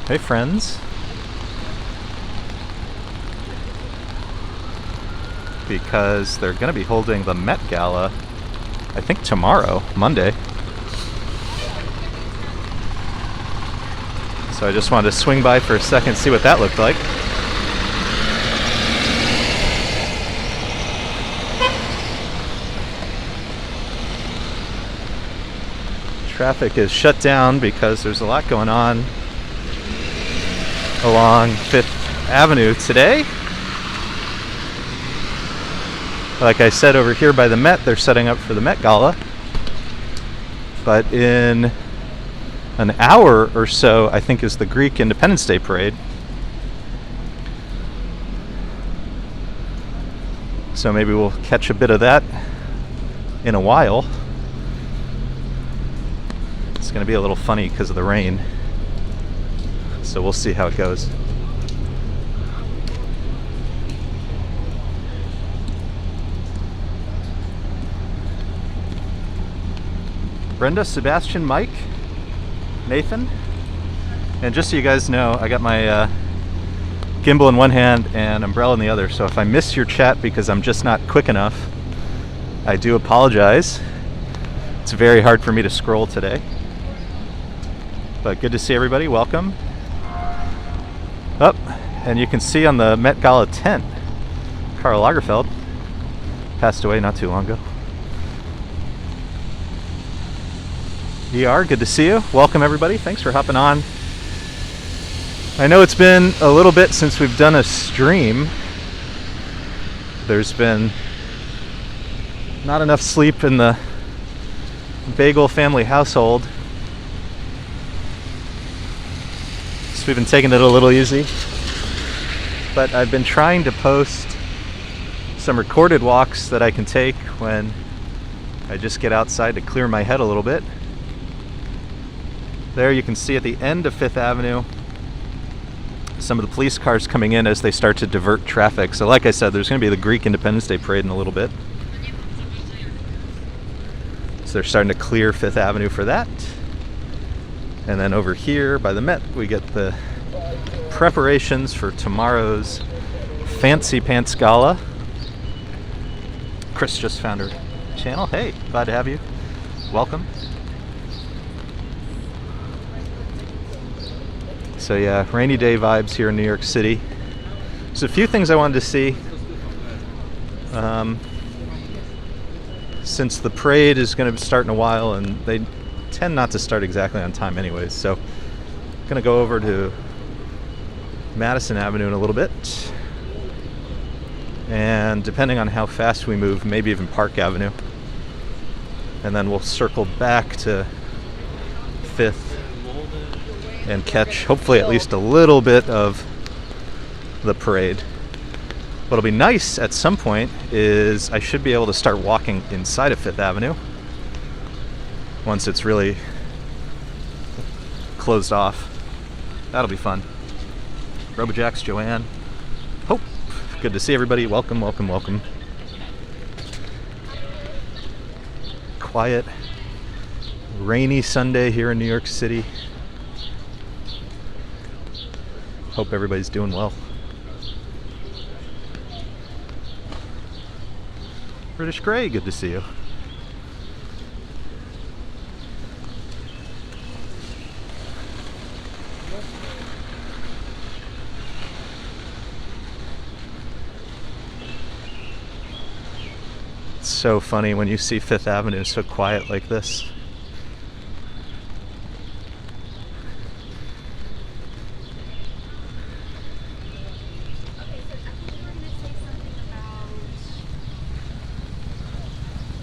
Hey friends. Because they're going to be holding the Met Gala, I think tomorrow, Monday. So I just wanted to swing by for a second, see what that looked like. Traffic is shut down because there's a lot going on along 5th Avenue today. Like I said, over here by the Met, they're setting up for the Met Gala. But in an hour or so, I think, is the Greek Independence Day Parade. So maybe we'll catch a bit of that in a while. It's going to be a little funny because of the rain. So we'll see how it goes. Brenda, Sebastian, Mike, Nathan, and just so you guys know, I got my gimbal in one hand and umbrella in the other, so if I miss your chat because I'm just not quick enough, I do apologize. It's very hard for me to scroll today. But good to see everybody, welcome. Up, and you can see on the Met Gala tent, Carole Lagerfeld passed away not too long ago. good to see you. Welcome everybody. Thanks for hopping on. I know it's been a little bit since we've done a stream. There's been not enough sleep in the Bagel family household. So we've been taking it a little easy. But I've been trying to post some recorded walks that I can take when I just get outside to clear my head a little bit. There you can see at the end of 5th Avenue some of the police cars coming in as they start to divert traffic. So like I said, there's going to be the Greek Independence Day Parade in a little bit. So they're starting to clear 5th Avenue for that. And then over here by the Met, we get the preparations for tomorrow's Fancy Pants Gala. Chris just found her channel. Hey, glad to have you. Welcome. So yeah, rainy day vibes here in New York City. There's a few things I wanted to see. Since the parade is going to start in a while, and they tend not to start exactly on time anyways, so I'm going to go over to Madison Avenue in a little bit. And depending on how fast we move, maybe even Park Avenue. And then we'll circle back to 5th and catch hopefully at least a little bit of the parade. What'll be nice at some point is I should be able to start walking inside of 5th Avenue once it's really closed off. That'll be fun. Robojack's Joanne. Hope. Good to see everybody. Welcome, welcome, welcome. Quiet, rainy Sunday here in New York City. Hope everybody's doing well. British Gray, good to see you. It's so funny when you see 5th Avenue so quiet like this.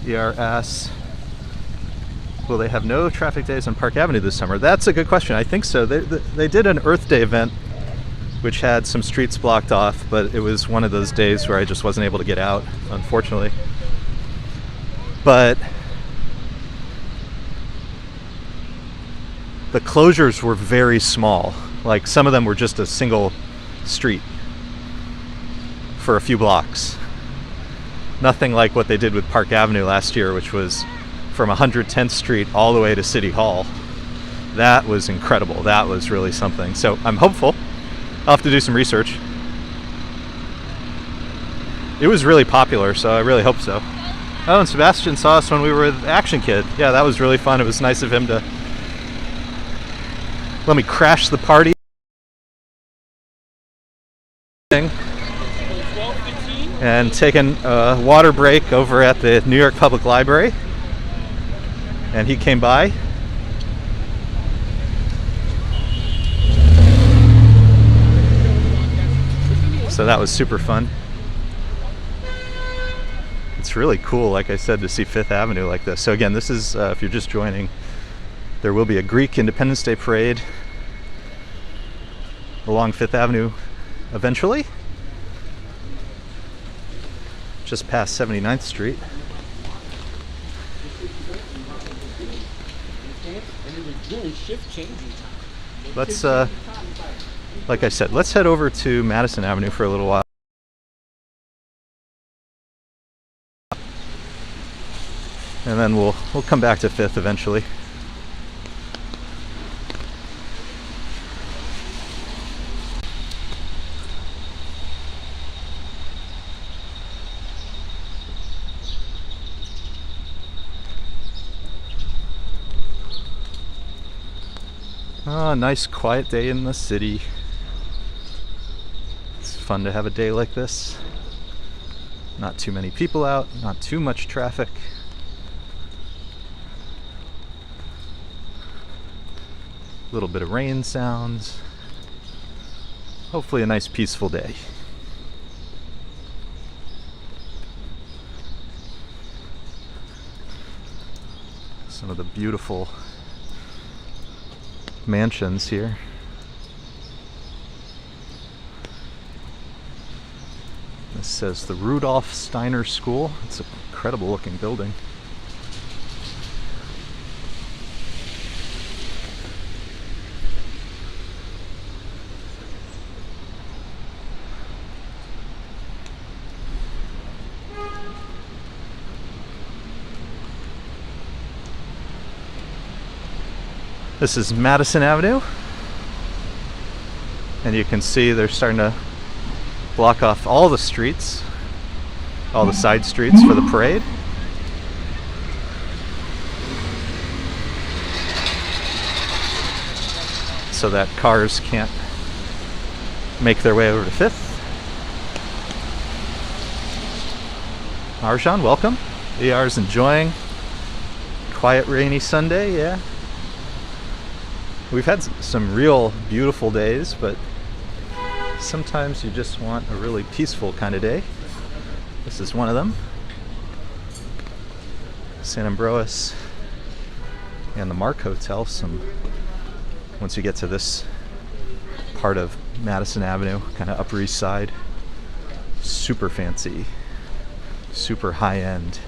ERS. Will they have no traffic days on Park Avenue this summer? That's a good question. I think so. They did an Earth Day event which had some streets blocked off, but it was one of those days where I just wasn't able to get out, unfortunately. But the closures were very small. Like some of them were just a single street for a few blocks. Nothing like what they did with Park Avenue last year, which was from 110th Street all the way to City Hall. That was incredible. That was really something. So I'm hopeful. I'll have to do some research. It was really popular, so I really hope so. Oh, and Sebastian saw us when we were with Action Kid. Yeah, that was really fun. It was nice of him to let me crash the party. And taking a water break over at the New York Public Library. And he came by. So that was super fun. It's really cool, like I said, to see Fifth Avenue like this. So again, this is, if you're just joining, there will be a Greek Independence Day parade along Fifth Avenue eventually, just past 79th Street. Let's, like I said, let's head over to Madison Avenue for a little while. And then we'll come back to Fifth eventually. Ah, nice quiet day in the city. It's fun to have a day like this. Not too many people out, not too much traffic. A little bit of rain sounds. Hopefully a nice peaceful day. Some of the beautiful mansions here. This says the Rudolf Steiner School. It's an incredible looking building. This is Madison Avenue, and you can see they're starting to block off all the streets, all the side streets for the parade. So that cars can't make their way over to Fifth. Arjan, welcome. ER's enjoying quiet rainy Sunday, yeah. We've had some real beautiful days, but sometimes you just want a really peaceful kind of day. This is one of them. San Ambroise and the Mark Hotel. Once you get to this part of Madison Avenue, kind of Upper East Side, super fancy, super high end.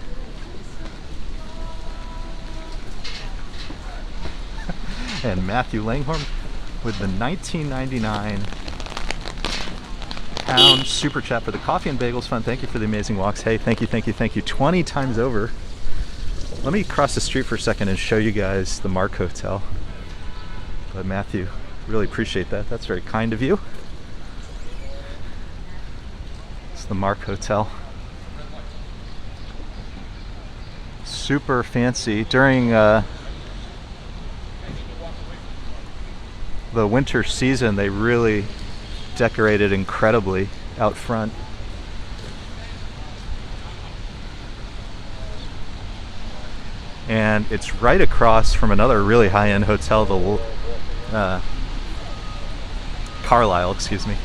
And Matthew Langhorn with the 1999 pound super chat for the coffee and bagels fund. Thank you for the amazing walks. Hey, thank you, thank you, thank you 20 times over. Let me cross the street for a second and show you guys the Mark Hotel. But Matthew, really appreciate that. That's very kind of you. It's the Mark Hotel. Super fancy. During the winter season, they really decorated incredibly out front. And it's right across from another really high-end hotel, the Carlisle, excuse me.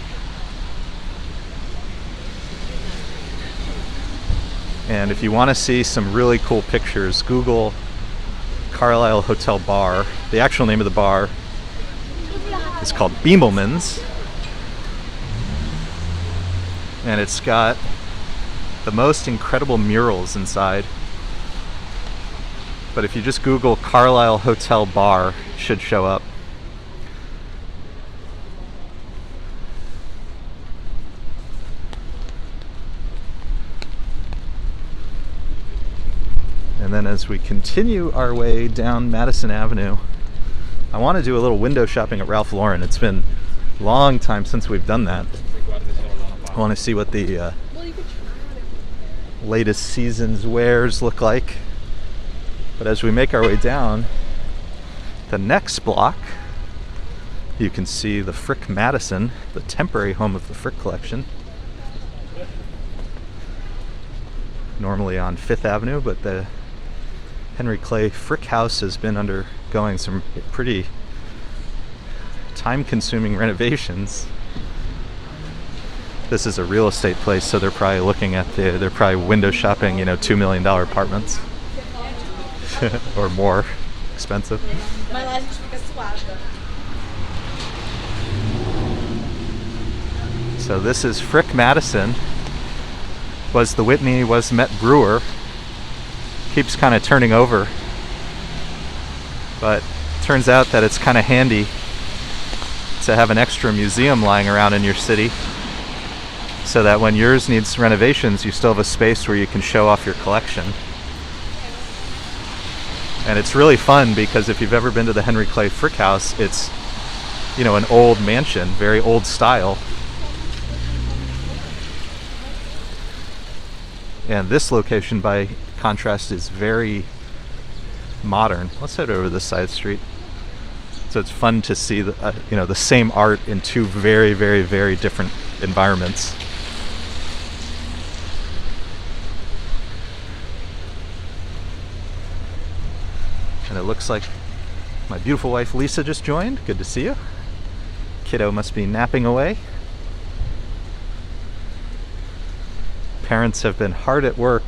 And if you want to see some really cool pictures, Google Carlisle Hotel Bar. The actual name of the bar is called Beemelman's, and it's got the most incredible murals inside. But if you just Google Carlisle Hotel Bar, it should show up. And then as we continue our way down Madison Avenue, I want to do a little window shopping at Ralph Lauren. It's been a long time since we've done that. I want to see what the latest season's wares look like. But as we make our way down the next block, you can see the Frick Madison, the temporary home of the Frick collection. Normally on 5th Avenue, but the Henry Clay Frick House has been undergoing some pretty time-consuming renovations. This is a real estate place, so they're probably looking at they're probably window shopping, $2 million apartments. Or more expensive. So this is Frick Madison. Was the Whitney, was Met Brewer. Keeps kind of turning over. But turns out that it's kind of handy to have an extra museum lying around in your city, so that when yours needs renovations, you still have a space where you can show off your collection. And it's really fun because if you've ever been to the Henry Clay Frick House, it's, an old mansion, very old style. And this location, by contrast, is very modern. Let's head over this side street. So it's fun to see the same art in two very, very, very different environments. And it looks like my beautiful wife Lisa just joined. Good to see you. Kiddo must be napping away. Parents have been hard at work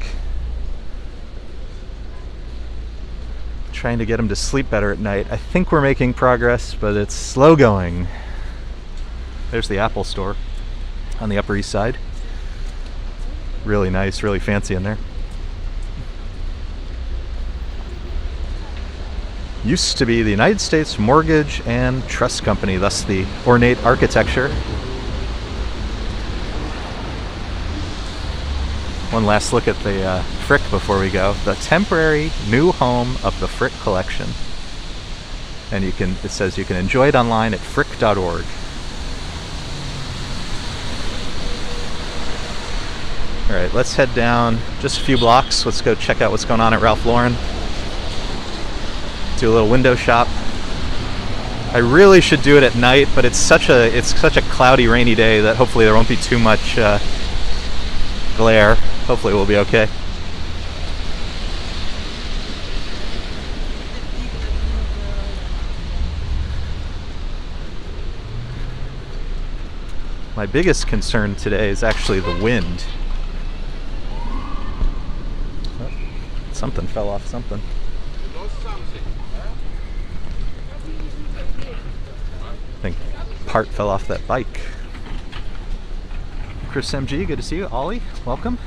trying to get him to sleep better at night. I think we're making progress, but it's slow going. There's the Apple store on the Upper East Side. Really nice, really fancy in there. Used to be the United States Mortgage and Trust Company, thus the ornate architecture. One last look at the Frick before we go. The temporary new home of the Frick collection. And it says you can enjoy it online at frick.org. Alright, let's head down just a few blocks. Let's go check out what's going on at Ralph Lauren. Do a little window shop. I really should do it at night, but it's such a cloudy, rainy day that hopefully there won't be too much glare. Hopefully we'll be okay. My biggest concern today is actually the wind. Oh, something fell off something. I think part fell off that bike. Chris MG, good to see you. Ollie, welcome.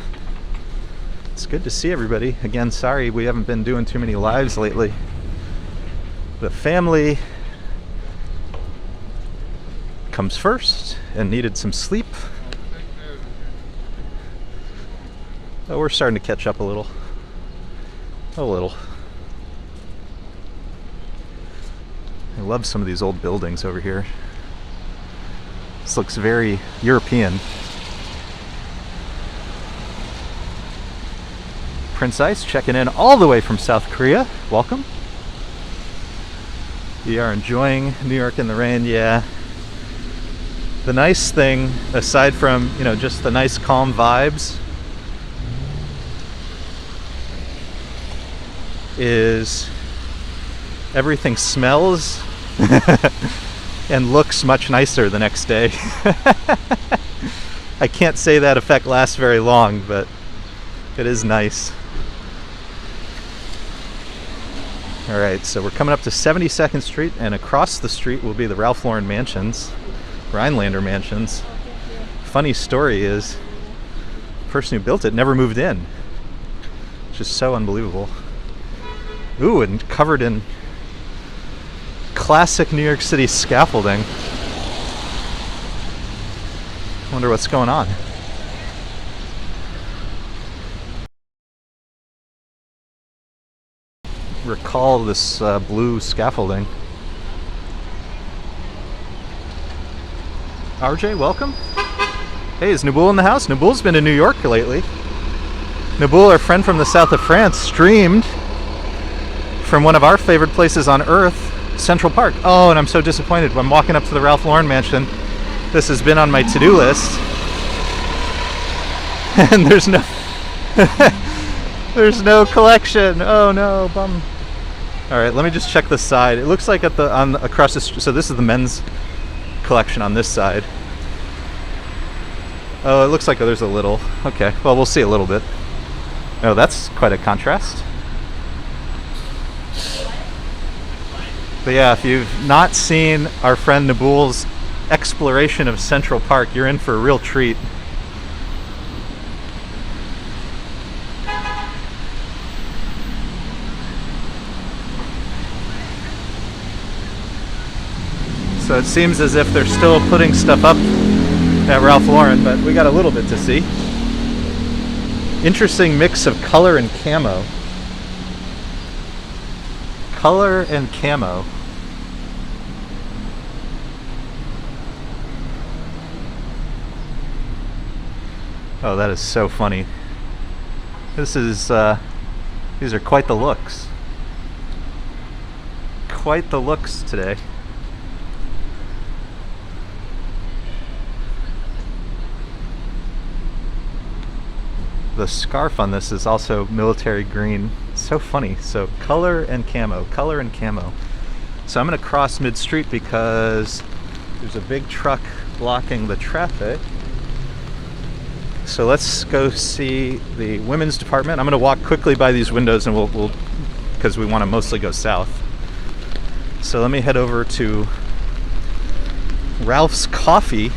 It's good to see everybody. Again, sorry we haven't been doing too many lives lately. The family comes first and needed some sleep. Oh, we're starting to catch up a little. A little. I love some of these old buildings over here. This looks very European. Prince Ice checking in all the way from South Korea. Welcome. We are enjoying New York in the rain. Yeah. The nice thing, aside from, just the nice calm vibes, is everything smells and looks much nicer the next day. I can't say that effect lasts very long, but it is nice. Alright, so we're coming up to 72nd Street, and across the street will be the Ralph Lauren Mansions, Rhinelander Mansions. Funny story is, the person who built it never moved in. It's just so unbelievable. Ooh, and covered in classic New York City scaffolding. Wonder what's going on. Recall this blue scaffolding. RJ, welcome. Hey, is Naboul in the house? Naboul's been in New York lately. Naboul, our friend from the south of France, streamed from one of our favorite places on earth, Central Park. Oh, and I'm so disappointed. I'm walking up to the Ralph Lauren mansion. This has been on my to-do list. And there's no there's no collection. Oh no, bum. All right, let me just check the side. It looks like across the street. So this is the men's collection on this side. Oh, it looks like there's a little. Okay, well, we'll see a little bit. Oh, that's quite a contrast. But yeah, if you've not seen our friend Naboul's exploration of Central Park, you're in for a real treat. So it seems as if they're still putting stuff up at Ralph Lauren, but we got a little bit to see. Interesting mix of color and camo. Color and camo. Oh, that is so funny. This is, these are quite the looks. Quite the looks today. The scarf on this is also military green. So funny. So color and camo, color and camo. So I'm gonna cross mid-street because there's a big truck blocking the traffic. So let's go see the women's department. I'm gonna walk quickly by these windows and we'll because we want to mostly go south. So let me head over to Ralph's Coffee.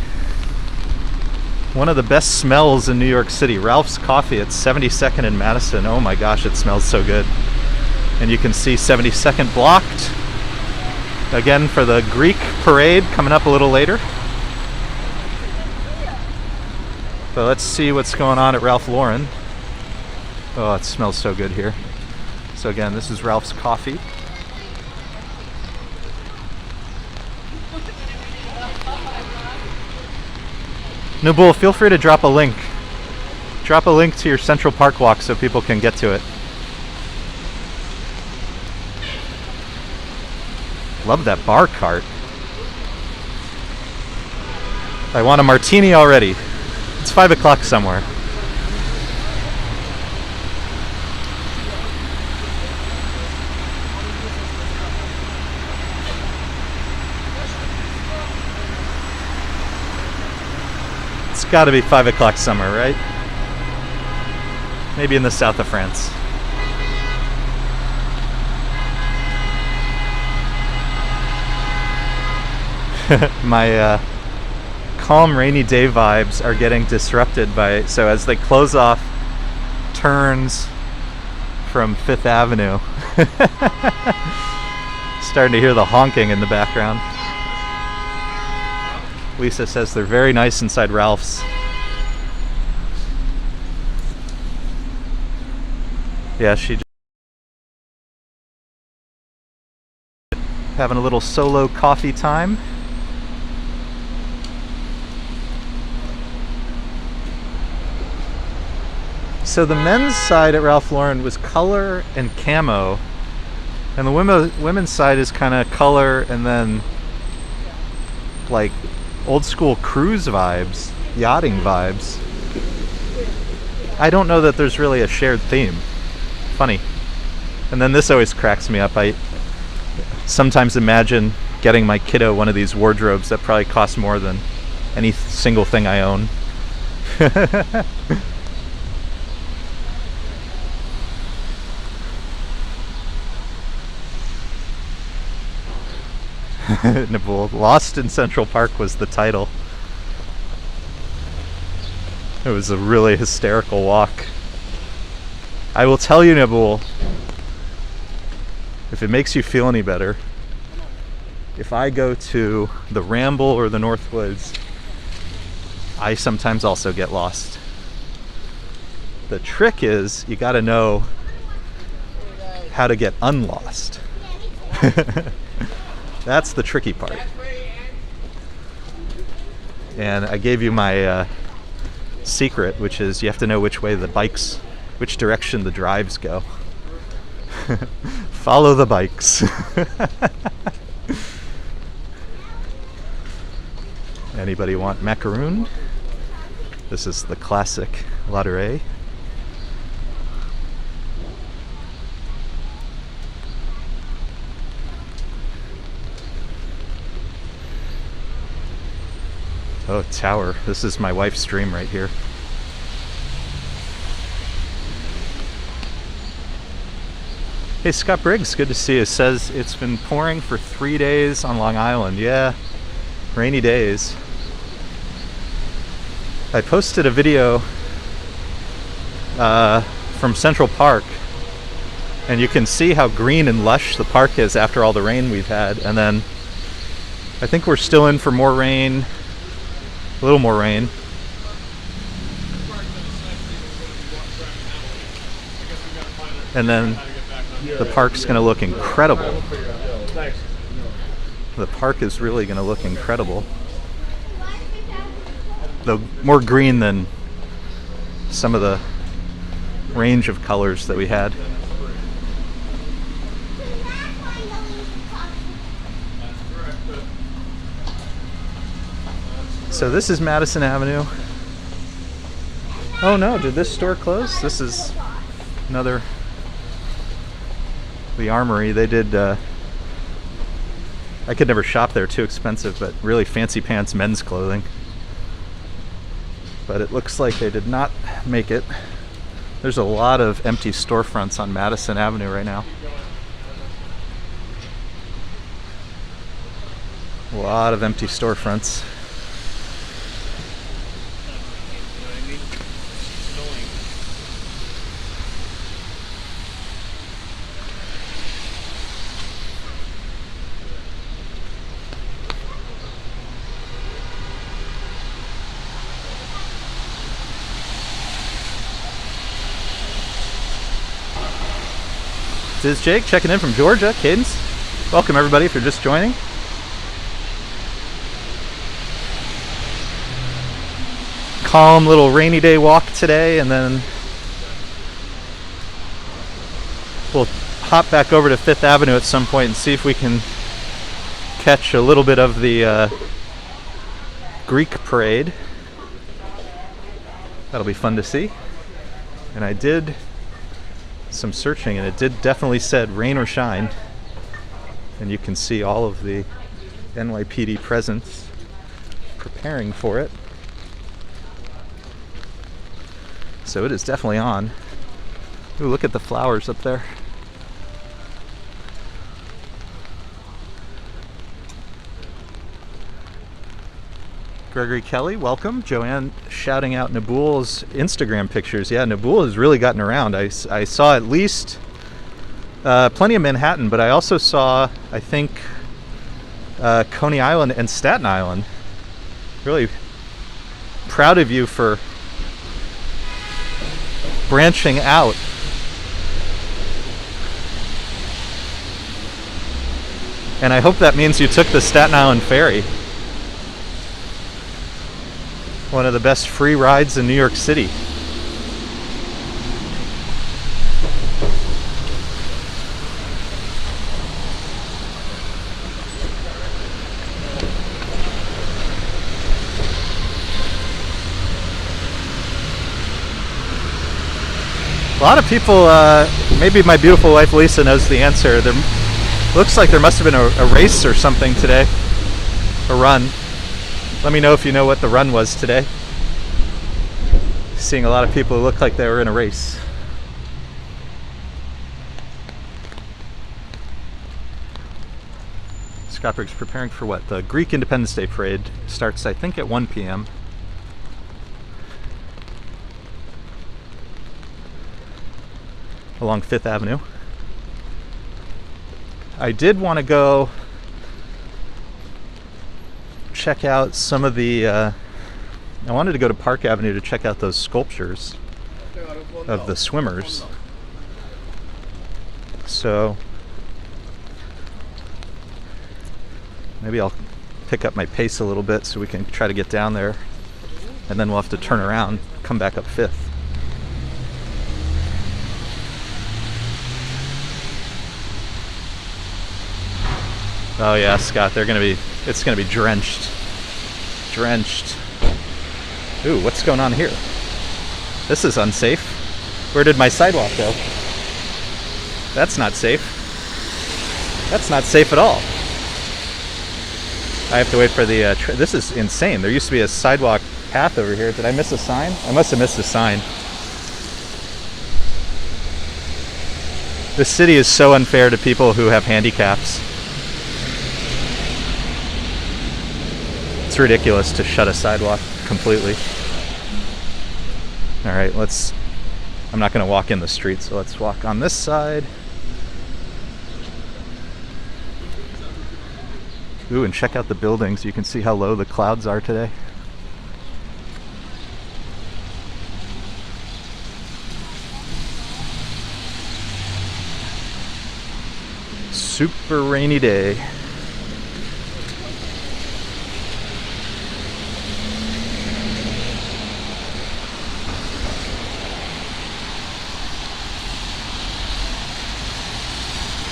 One of the best smells in New York City. Ralph's Coffee at 72nd and Madison. Oh my gosh, it smells so good. And you can see 72nd blocked. Again for the Greek parade coming up a little later. So let's see what's going on at Ralph Lauren. Oh, it smells so good here. So again, this is Ralph's Coffee. Naboul, feel free to drop a link. Drop a link to your Central Park walk so people can get to it. Love that bar cart. I want a martini already. It's 5 o'clock somewhere. It's got to be 5 o'clock somewhere, right? Maybe in the south of France. My calm rainy day vibes are getting disrupted by, so as they close off turns from 5th Avenue, starting to hear the honking in the background. Lisa says they're very nice inside Ralph's. Yeah, she just having a little solo coffee time. So the men's side at Ralph Lauren was color and camo, and the women's side is kind of color and then like old school cruise vibes, yachting vibes. I don't know that there's really a shared theme. Funny. And then this always cracks me up. I sometimes imagine getting my kiddo one of these wardrobes that probably costs more than any single thing I own. Naboul, Lost in Central Park was the title. It was a really hysterical walk. I will tell you, Naboul, if it makes you feel any better, if I go to the Ramble or the Northwoods, I sometimes also get lost. The trick is you got to know how to get unlost. That's the tricky part. And I gave you my secret, which is you have to know which way the bikes, which direction the drives go. Follow the bikes. Anybody want macaroon? This is the classic Ladurée. Oh, tower. This is my wife's dream right here. Hey, Scott Briggs, good to see you. It says it's been pouring for 3 days on Long Island. Yeah, rainy days. I posted a video from Central Park, and you can see how green and lush the park is after all the rain we've had. And then I think we're still in for more rain, a little more rain. And then the park's going to look incredible. The park is really going to look incredible. Though more green than some of the range of colors that we had. So this is Madison Avenue. Oh no, did this store close? This is another, the Armory. They did, I could never shop there, too expensive, but really fancy pants men's clothing. But it looks like they did not make it. There's a lot of empty storefronts on Madison Avenue right now. A lot of empty storefronts. This is Jake checking in from Georgia, Cadence. Welcome everybody if you're just joining. Calm little rainy day walk today, and then we'll hop back over to Fifth Avenue at some point and see if we can catch a little bit of the Greek parade. That'll be fun to see. And I did some searching, and it did definitely said rain or shine, and you can see all of the NYPD presence preparing for it. So it is definitely on. Ooh, look at the flowers up there. Gregory Kelly, welcome. Joanne shouting out Nabul's Instagram pictures. Yeah, Nabul has really gotten around. I saw at least plenty of Manhattan, but I also saw, I think, Coney Island and Staten Island. Really proud of you for branching out. And I hope that means you took the Staten Island ferry. One of the best free rides in New York City. A lot of people, maybe my beautiful wife Lisa knows the answer. There looks like there must have been a race or something today, a run. Let me know if you know what the run was today. Seeing a lot of people who look like they were in a race. Scott Briggs preparing for what? The Greek Independence Day Parade starts, I think, at 1 p.m. along Fifth Avenue. I did want to go check out some of the I wanted to go to Park Avenue to check out those sculptures of the swimmers. So maybe I'll pick up my pace a little bit so we can try to get down there, and then we'll have to turn around, come back up 5th. Oh yeah, Scott, it's gonna be drenched. Ooh, what's going on here? This is unsafe. Where did my sidewalk go? That's not safe. That's not safe at all. I have to wait for the, this is insane. There used to be a sidewalk path over here. Did I miss a sign? I must have missed a sign. This city is so unfair to people who have handicaps. It's ridiculous to shut a sidewalk completely. All right, I'm not gonna walk in the street, so let's walk on this side. Ooh, and check out the buildings. You can see how low the clouds are today. Super rainy day.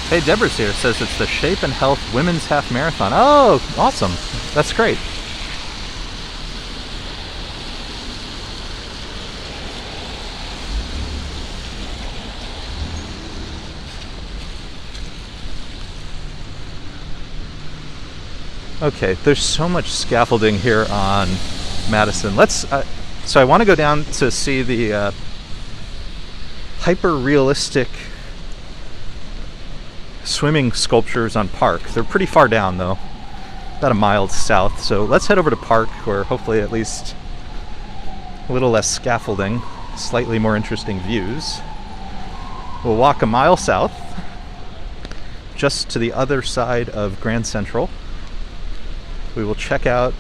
Hey, Deborah's here. Says it's the Shape and Health Women's Half Marathon. Oh, awesome. That's great. Okay, there's so much scaffolding here on Madison. So I want to go down to see the Hyperrealistic swimming sculptures on Park. They're pretty far down though, about a mile south. So let's head over to Park, where hopefully at least a little less scaffolding, slightly more interesting views. We'll walk a mile south, just to the other side of Grand Central. We will check out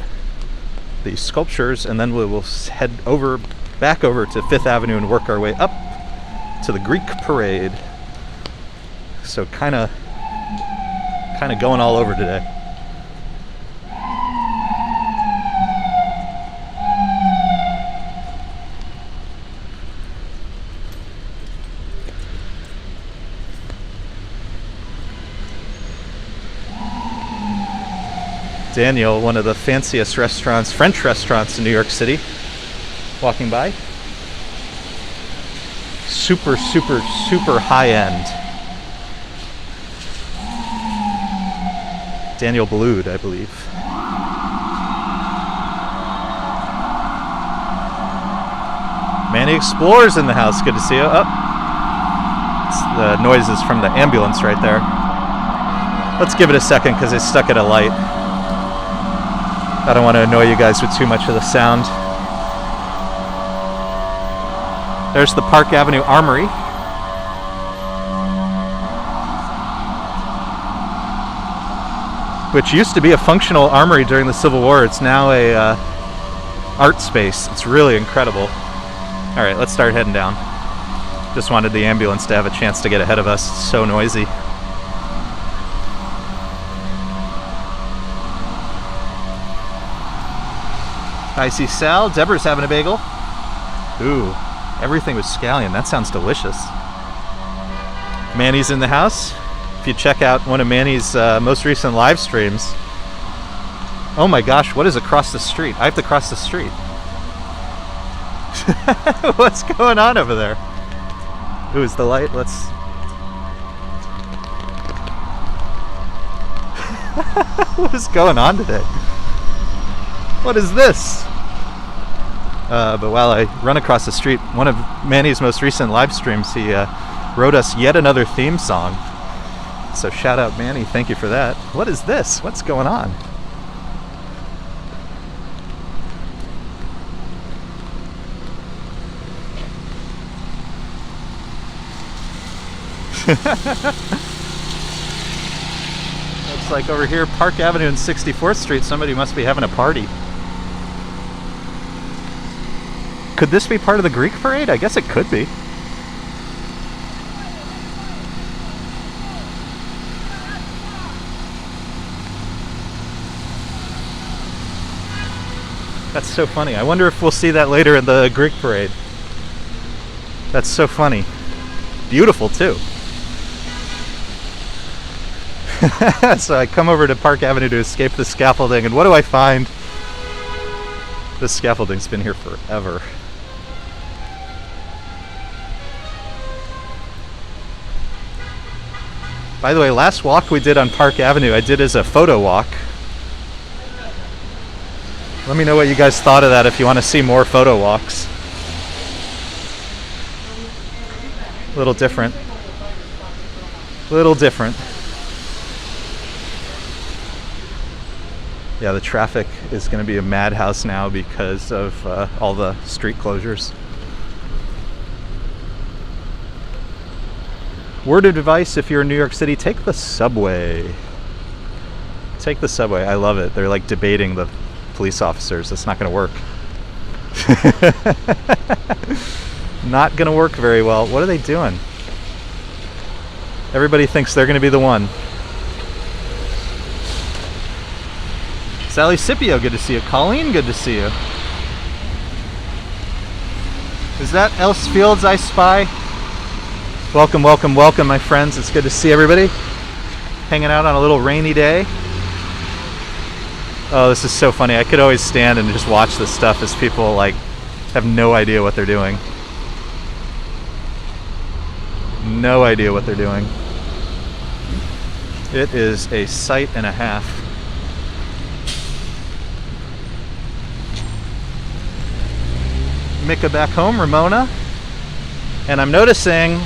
the sculptures, and then we will head back over to 5th Avenue and work our way up to the Greek Parade. So kind of going all over today. Daniel, one of the fanciest restaurants, French restaurants in New York City, walking by. Super, super, super high end. Daniel Blued, I believe. Manny Explorer's in the house. Good to see you. Oh, it's the noises from the ambulance right there. Let's give it a second because it's stuck at a light. I don't want to annoy you guys with too much of the sound. There's the Park Avenue Armory. Which used to be a functional armory during the Civil War. It's now a art space. It's really incredible. All right, let's start heading down. Just wanted the ambulance to have a chance to get ahead of us. It's so noisy. I see Sal. Deborah's having a bagel. Ooh, everything with scallion. That sounds delicious. Manny's in the house. If you check out one of Manny's most recent live streams. Oh my gosh, what is across the street? I have to cross the street. What's going on over there? Ooh, is the light? Let's... What is going on today? What is this? But while I run across the street, one of Manny's most recent live streams, he wrote us yet another theme song. So shout out Manny, thank you for that. What is this? What's going on? Looks like over here, Park Avenue and 64th Street, somebody must be having a party. Could this be part of the Greek Parade? I guess it could be. That's so funny. I wonder if we'll see that later in the Greek parade. That's so funny. Beautiful too. So I come over to Park Avenue to escape the scaffolding, and what do I find? This scaffolding's been here forever. By the way, last walk we did on Park Avenue, I did as a photo walk. Let me know what you guys thought of that if you want to see more photo walks. A little different. Little different. Yeah, the traffic is going to be a madhouse now because of all the street closures. Word of advice, if you're in New York City, take the subway. Take the subway. I love it. They're like debating the police officers. That's not going to work. Not going to work very well. What are they doing? Everybody thinks they're going to be the one. Sally Scipio, good to see you. Colleen, good to see you. Is that Else Fields I spy? Welcome, welcome, welcome, my friends. It's good to see everybody. Hanging out on a little rainy day. Oh, this is so funny. I could always stand and just watch this stuff as people like have no idea what they're doing. No idea what they're doing. It is a sight and a half. Mika back home, Ramona. And I'm noticing,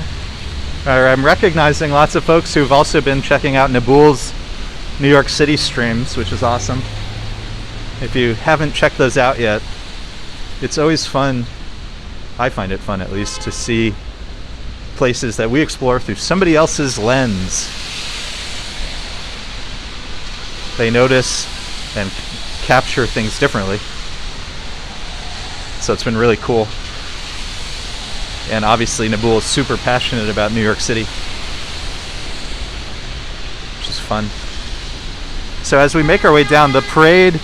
or I'm recognizing lots of folks who've also been checking out Nabul's New York City streams, which is awesome. If you haven't checked those out yet, it's always fun, I find it fun at least, to see places that we explore through somebody else's lens. They notice and capture things differently. So it's been really cool. And obviously Nabul is super passionate about New York City, which is fun. So as we make our way down the parade,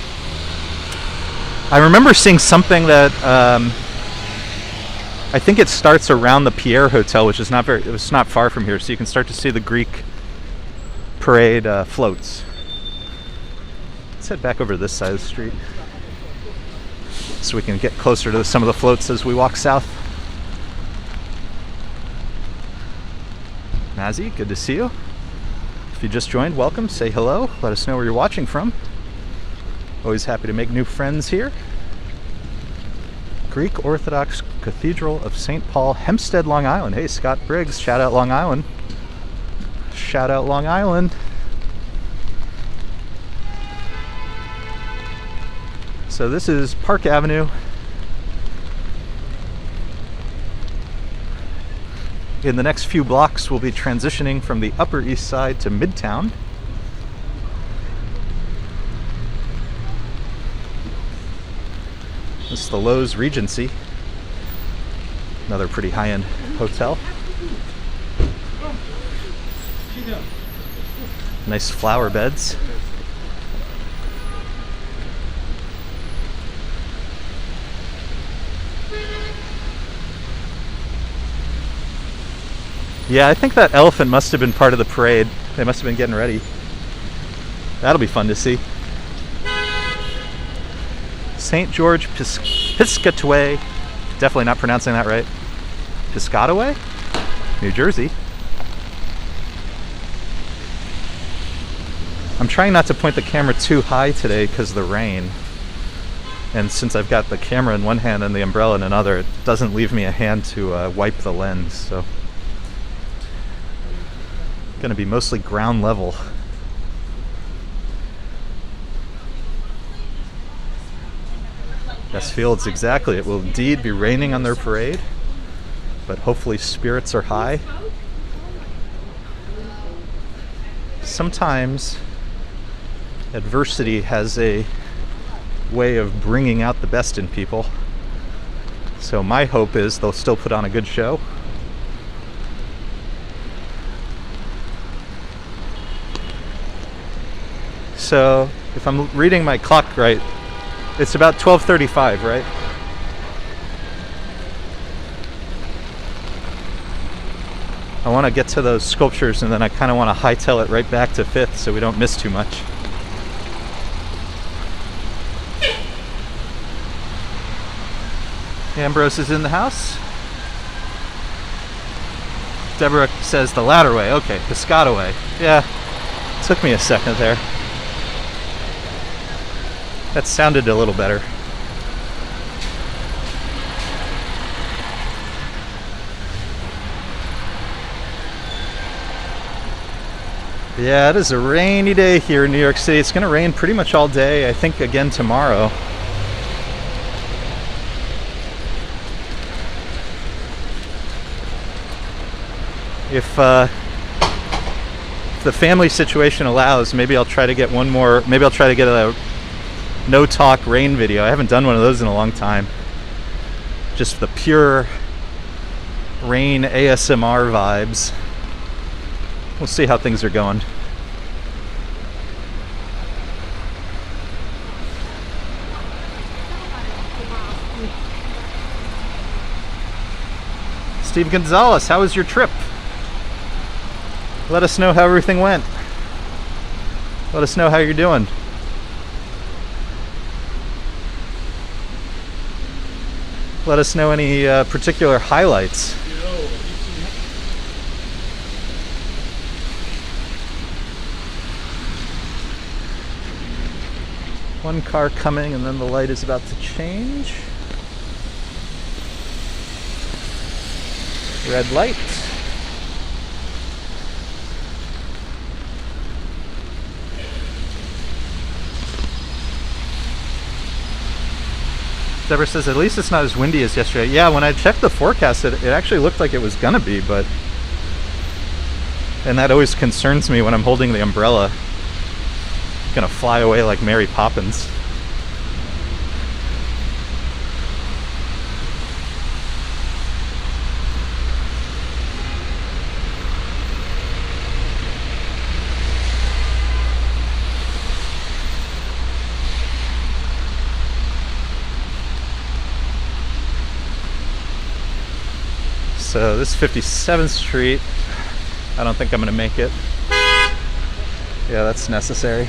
I remember seeing something that I think it starts around the Pierre Hotel, which is it's not far from here, so you can start to see the Greek parade floats. Let's head back over to this side of the street so we can get closer to some of the floats as we walk south. Nazi, good to see you. If you just joined, welcome. Say hello. Let us know where you're watching from. Always happy to make new friends here. Greek Orthodox Cathedral of St. Paul, Hempstead, Long Island. Hey, Scott Briggs, shout out Long Island. Shout out Long Island. So this is Park Avenue. In the next few blocks, we'll be transitioning from the Upper East Side to Midtown. This is the Lowe's Regency. Another pretty high-end hotel. Nice flower beds. Yeah, I think that elephant must have been part of the parade. They must have been getting ready. That'll be fun to see. St. George Piscataway. Definitely not pronouncing that right. Piscataway? New Jersey. I'm trying not to point the camera too high today because of the rain. And since I've got the camera in one hand and the umbrella in another, it doesn't leave me a hand to wipe the lens. So going to be mostly ground level. Yes, Fields, exactly. It will indeed be raining on their parade, but hopefully spirits are high. Sometimes adversity has a way of bringing out the best in people. So my hope is they'll still put on a good show. So if I'm reading my clock right, It's about 12:35, right? I want to get to those sculptures, and then I kind of want to hightail it right back to 5th so we don't miss too much. Ambrose is in the house. Deborah says the latter way. Okay, Piscataway. Yeah, took me a second there. That sounded a little better. Yeah, it is a rainy day here in New York City. It's going to rain pretty much all day. I think again tomorrow. If the family situation allows, maybe I'll try to get one more. Maybe I'll try to get a no talk rain video. I haven't done one of those in a long time. Just the pure rain ASMR vibes. We'll see how things are going. Steve Gonzalez, how was your trip? Let us know how everything went. Let us know how you're doing. Let us know any particular highlights. One car coming, and then the light is about to change. Red light. Deborah says, at least it's not as windy as yesterday. Yeah, when I checked the forecast, it actually looked like it was gonna be, but... And that always concerns me when I'm holding the umbrella. It's gonna fly away like Mary Poppins. So this is 57th Street. I don't think I'm going to make it. Yeah, that's necessary.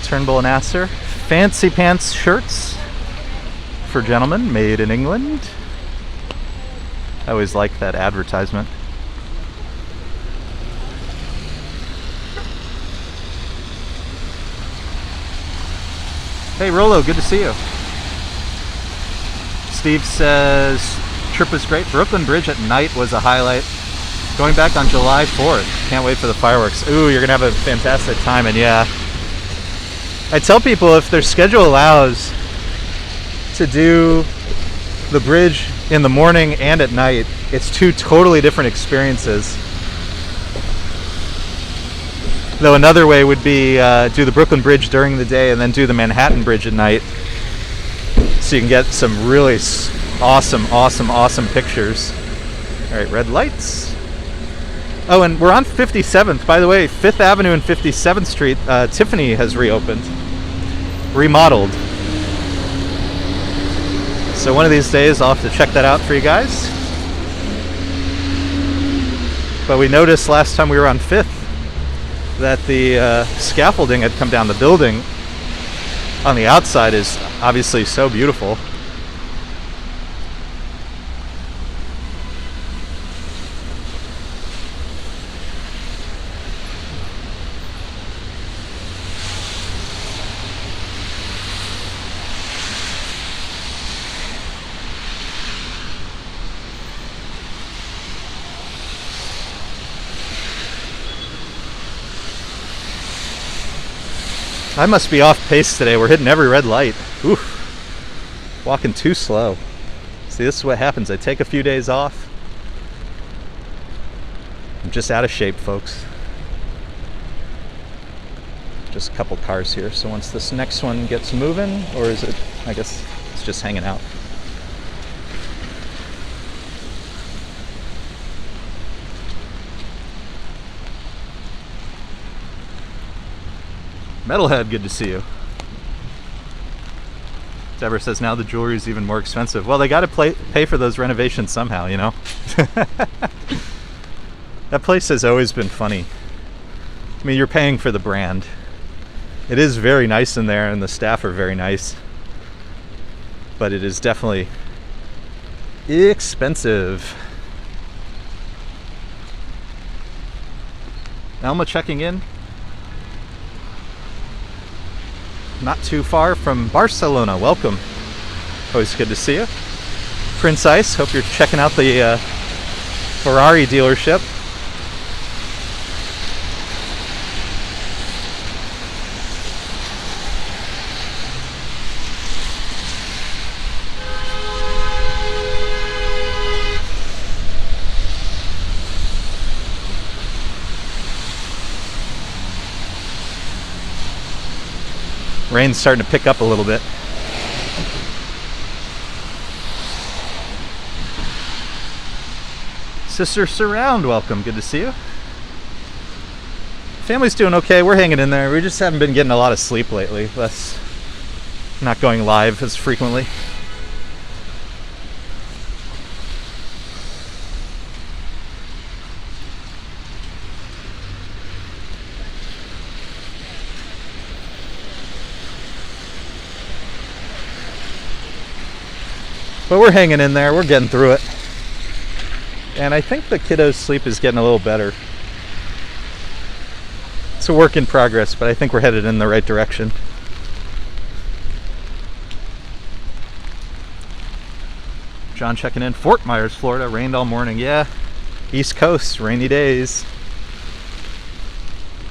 Turnbull and Asser. Fancy pants shirts for gentlemen, made in England. I always like that advertisement. Hey Rolo, good to see you. Steve says, trip was great. Brooklyn Bridge at night was a highlight. Going back on July 4th. Can't wait for the fireworks. Ooh, you're going to have a fantastic time. And yeah, I tell people if their schedule allows to do the bridge in the morning and at night, it's two totally different experiences. Though another way would be do the Brooklyn Bridge during the day and then do the Manhattan Bridge at night. So you can get some really awesome pictures. All right, red lights. Oh, and we're on 57th. By the way, 5th Avenue and 57th Street, Tiffany has reopened, remodeled. So one of these days I'll have to check that out for you guys. But we noticed last time we were on 5th that the scaffolding had come down. The building on the outside is obviously so beautiful. I must be off pace today. We're hitting every red light. Oof. Walking too slow. See, this is what happens. I take a few days off. I'm just out of shape, folks. Just a couple cars here. So once this next one gets moving, or is it, I guess it's just hanging out. Metalhead, good to see you. Deborah says now the jewelry is even more expensive. Well, they got to pay for those renovations somehow, you know? That place has always been funny. I mean, you're paying for the brand. It is very nice in there, and the staff are very nice. But it is definitely expensive. Alma checking in. Not too far from Barcelona. Welcome. Always good to see you. Prince Ice, hope you're checking out the Ferrari dealership. Rain's starting to pick up a little bit. Sister Surround, welcome. Good to see you. Family's doing okay. We're hanging in there. We just haven't been getting a lot of sleep lately. That's not going live as frequently. But we're hanging in there. We're getting through it. And I think the kiddos' sleep is getting a little better. It's a work in progress, but I think we're headed in the right direction. John checking in. Fort Myers, Florida. Rained all morning. Yeah. East Coast. Rainy days.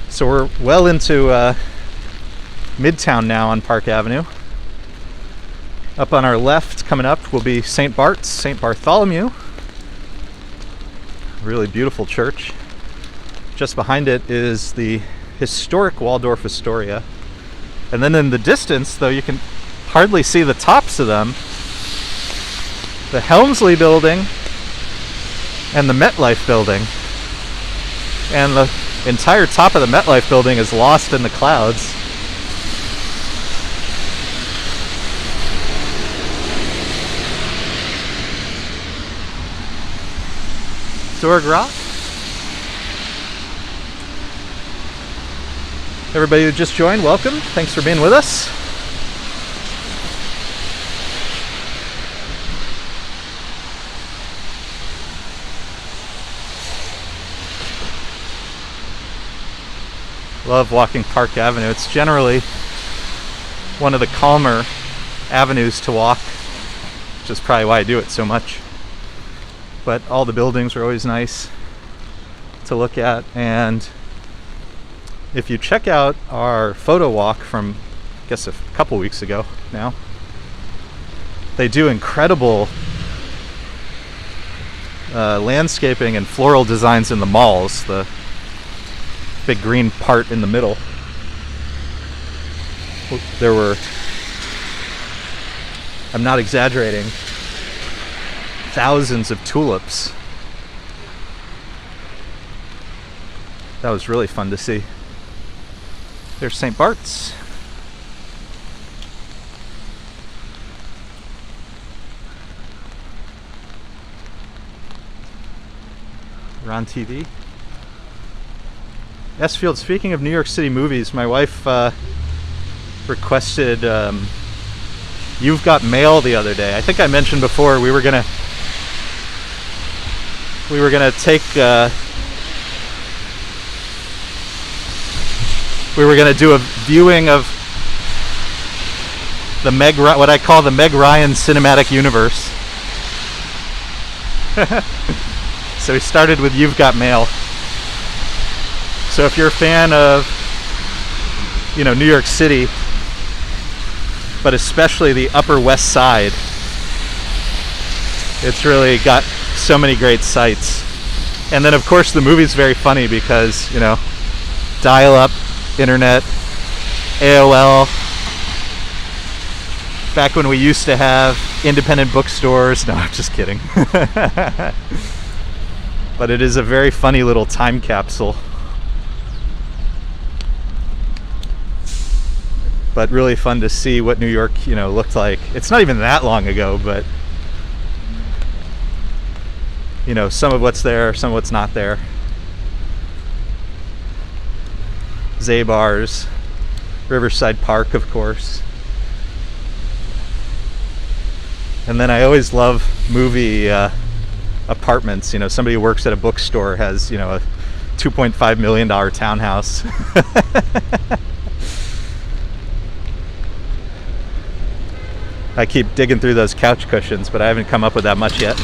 So we're well into Midtown now on Park Avenue. Up on our left, coming up, will be St. Bart's, St. Bartholomew. Really beautiful church. Just behind it is the historic Waldorf Astoria. And then in the distance, though you can hardly see the tops of them, the Helmsley building and the MetLife building. And the entire top of the MetLife building is lost in the clouds. Rock. Everybody who just joined, welcome. Thanks for being with us. Love walking Park Avenue. It's generally one of the calmer avenues to walk, which is probably why I do it so much. But all the buildings are always nice to look at. And if you check out our photo walk from, I guess, a couple weeks ago now, they do incredible landscaping and floral designs in the malls, the big green part in the middle. There were, I'm not exaggerating, thousands of tulips. That was really fun to see. There's St. Bart's. We're on TV. S-Field, speaking of New York City movies, my wife requested You've Got Mail the other day. I think I mentioned before we were gonna take we were gonna do a viewing of the what I call the Meg Ryan cinematic universe. So we started with You've Got Mail. So if you're a fan of, you know, New York City, but especially the Upper West Side, it's really got so many great sights. And then of course the movie's very funny because, you know, dial-up internet, AOL, back when we used to have independent bookstores. No, I'm just kidding. But it is a very funny little time capsule. but really fun to see what New York, looked like. It's not even that long ago, but some of what's there, some of what's not there. Zabar's, Riverside Park, of course. And then I always love movie apartments. Somebody who works at a bookstore has, a $2.5 million townhouse. I keep digging through those couch cushions, but I haven't come up with that much yet.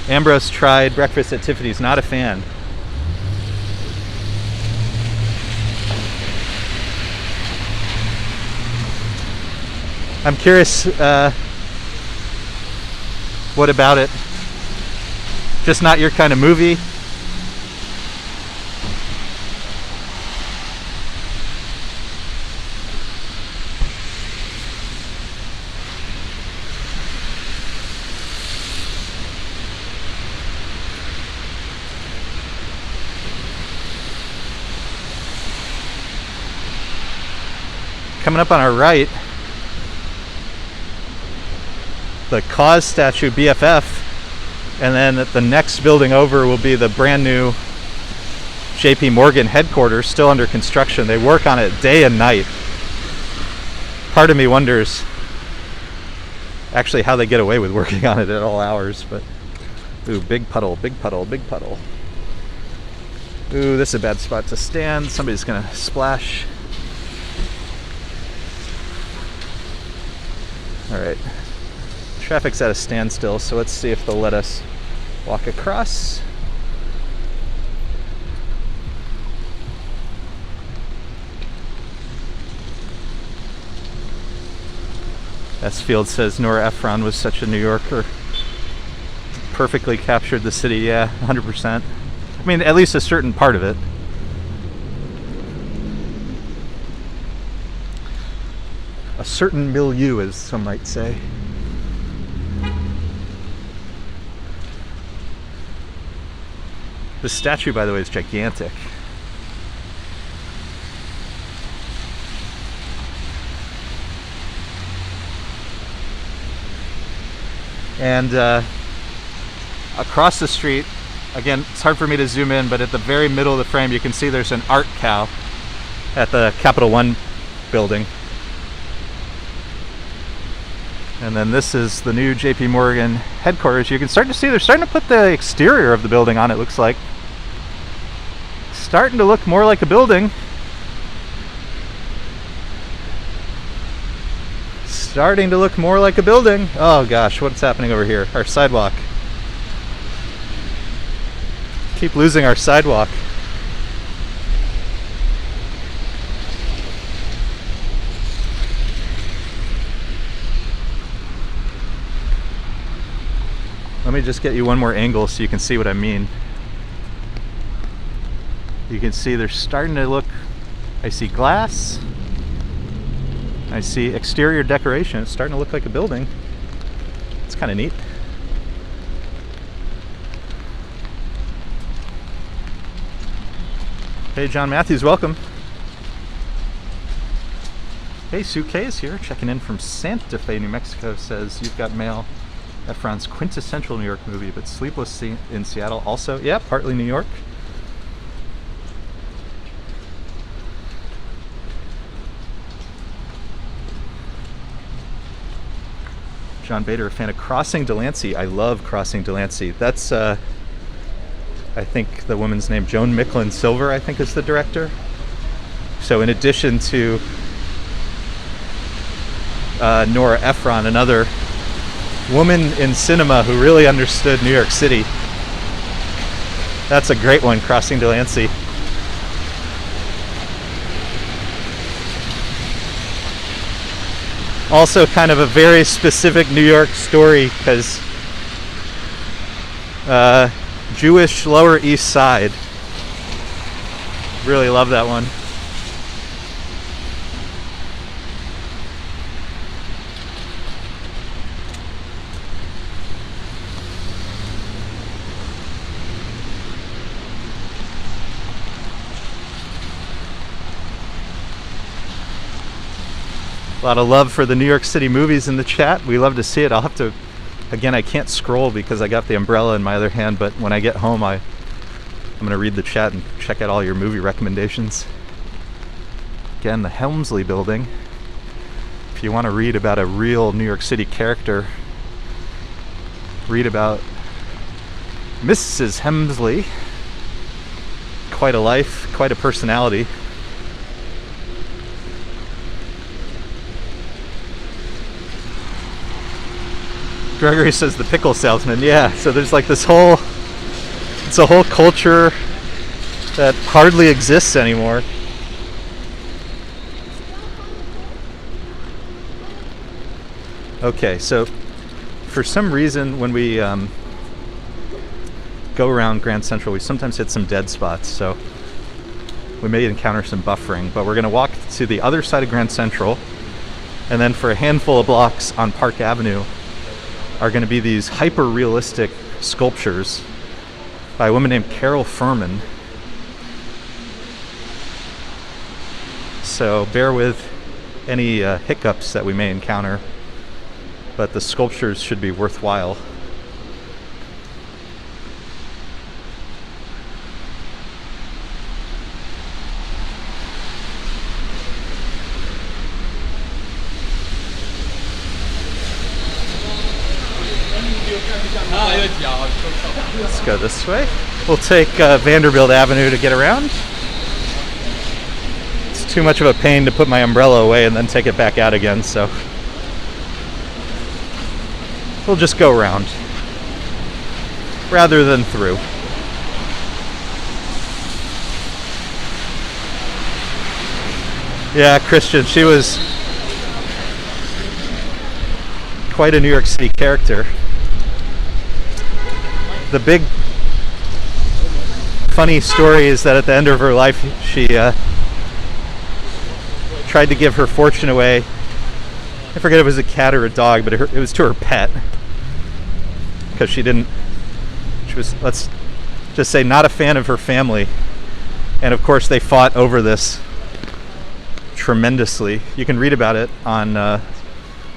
Ambrose tried breakfast at Tiffany's, not a fan. I'm curious, what about it? Just not your kind of movie? Coming up on our right, the Cause statue, BFF, and then the next building over will be the brand new JP Morgan headquarters, still under construction. They work on it day and night. Part of me wonders actually how they get away with working on it at all hours, but ooh, big puddle, big puddle, big puddle. Ooh, this is a bad spot to stand. Somebody's gonna splash. All right. Traffic's at a standstill, so let's see if they'll let us walk across. S. Field says Nora Ephron was such a New Yorker. Perfectly captured the city, yeah, 100%. I mean, at least a certain part of it. A certain milieu, as some might say. The statue, by the way, is gigantic. And across the street, again, it's hard for me to zoom in, but at the very middle of the frame, you can see there's an art cow at the Capital One building. And then this is the new JP Morgan headquarters. You can start to see they're starting to put the exterior of the building on, it looks like. Starting to look more like a building. Starting to look more like a building. Oh gosh, what's happening over here? Our sidewalk. Keep losing our sidewalk. Let me just get you one more angle so you can see what I mean. You can see they're starting to look, I see glass, I see exterior decoration. It's starting to look like a building. It's kind of neat. Hey, John Matthews, welcome. Hey, Sue K is here, checking in from Santa Fe, New Mexico, says you've got mail. Ephron's quintessential New York movie, but Sleepless in Seattle also. Yeah, partly New York. John Bader, a fan of Crossing Delancey. I love Crossing Delancey. That's, I think the woman's name, Joan Micklin Silver, I think is the director. So in addition to Nora Ephron, another woman in cinema who really understood New York City. That's a great one, Crossing Delancey. Also kind of a very specific New York story, because Jewish Lower East Side. Really love that one. A lot of love for the New York City movies in the chat. We love to see it. I'll have to, again, I can't scroll because I got the umbrella in my other hand, but when I get home, I'm going to read the chat and check out all your movie recommendations. Again, the Helmsley building. If you want to read about a real New York City character, read about Mrs. Helmsley. Quite a life, quite a personality. Gregory says the pickle salesman. Yeah, so there's like this whole, it's a whole culture that hardly exists anymore. Okay, so for some reason when we go around Grand Central, we sometimes hit some dead spots, so we may encounter some buffering, but we're going to walk to the other side of Grand Central, and then for a handful of blocks on Park Avenue are going to be these hyper-realistic sculptures by a woman named Carole Feuerman. So bear with any hiccups that we may encounter, but the sculptures should be worthwhile. Let's go this way. We'll take Vanderbilt Avenue to get around. It's too much of a pain to put my umbrella away and then take it back out again, so we'll just go around rather than through. Yeah, Christian, she was quite a New York City character. The big funny story is that at the end of her life, she tried to give her fortune away. I forget if it was a cat or a dog, but it was to her pet, because she was, let's just say, not a fan of her family. And of course they fought over this tremendously. You can read about it on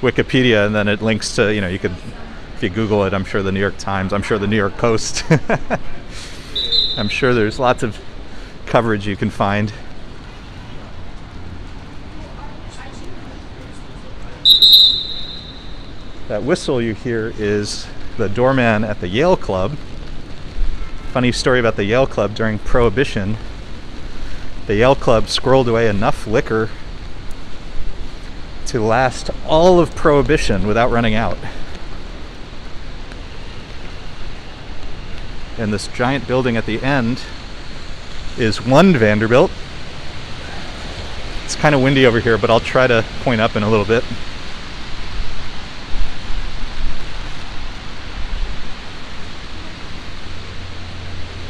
Wikipedia, and then it links to, you could, if you Google it, I'm sure the New York Times, I'm sure the New York Post. I'm sure there's lots of coverage you can find. That whistle you hear is the doorman at the Yale Club. Funny story about the Yale Club: during Prohibition, the Yale Club squirreled away enough liquor to last all of Prohibition without running out. And this giant building at the end is one Vanderbilt. It's kind of windy over here, but I'll try to point up in a little bit.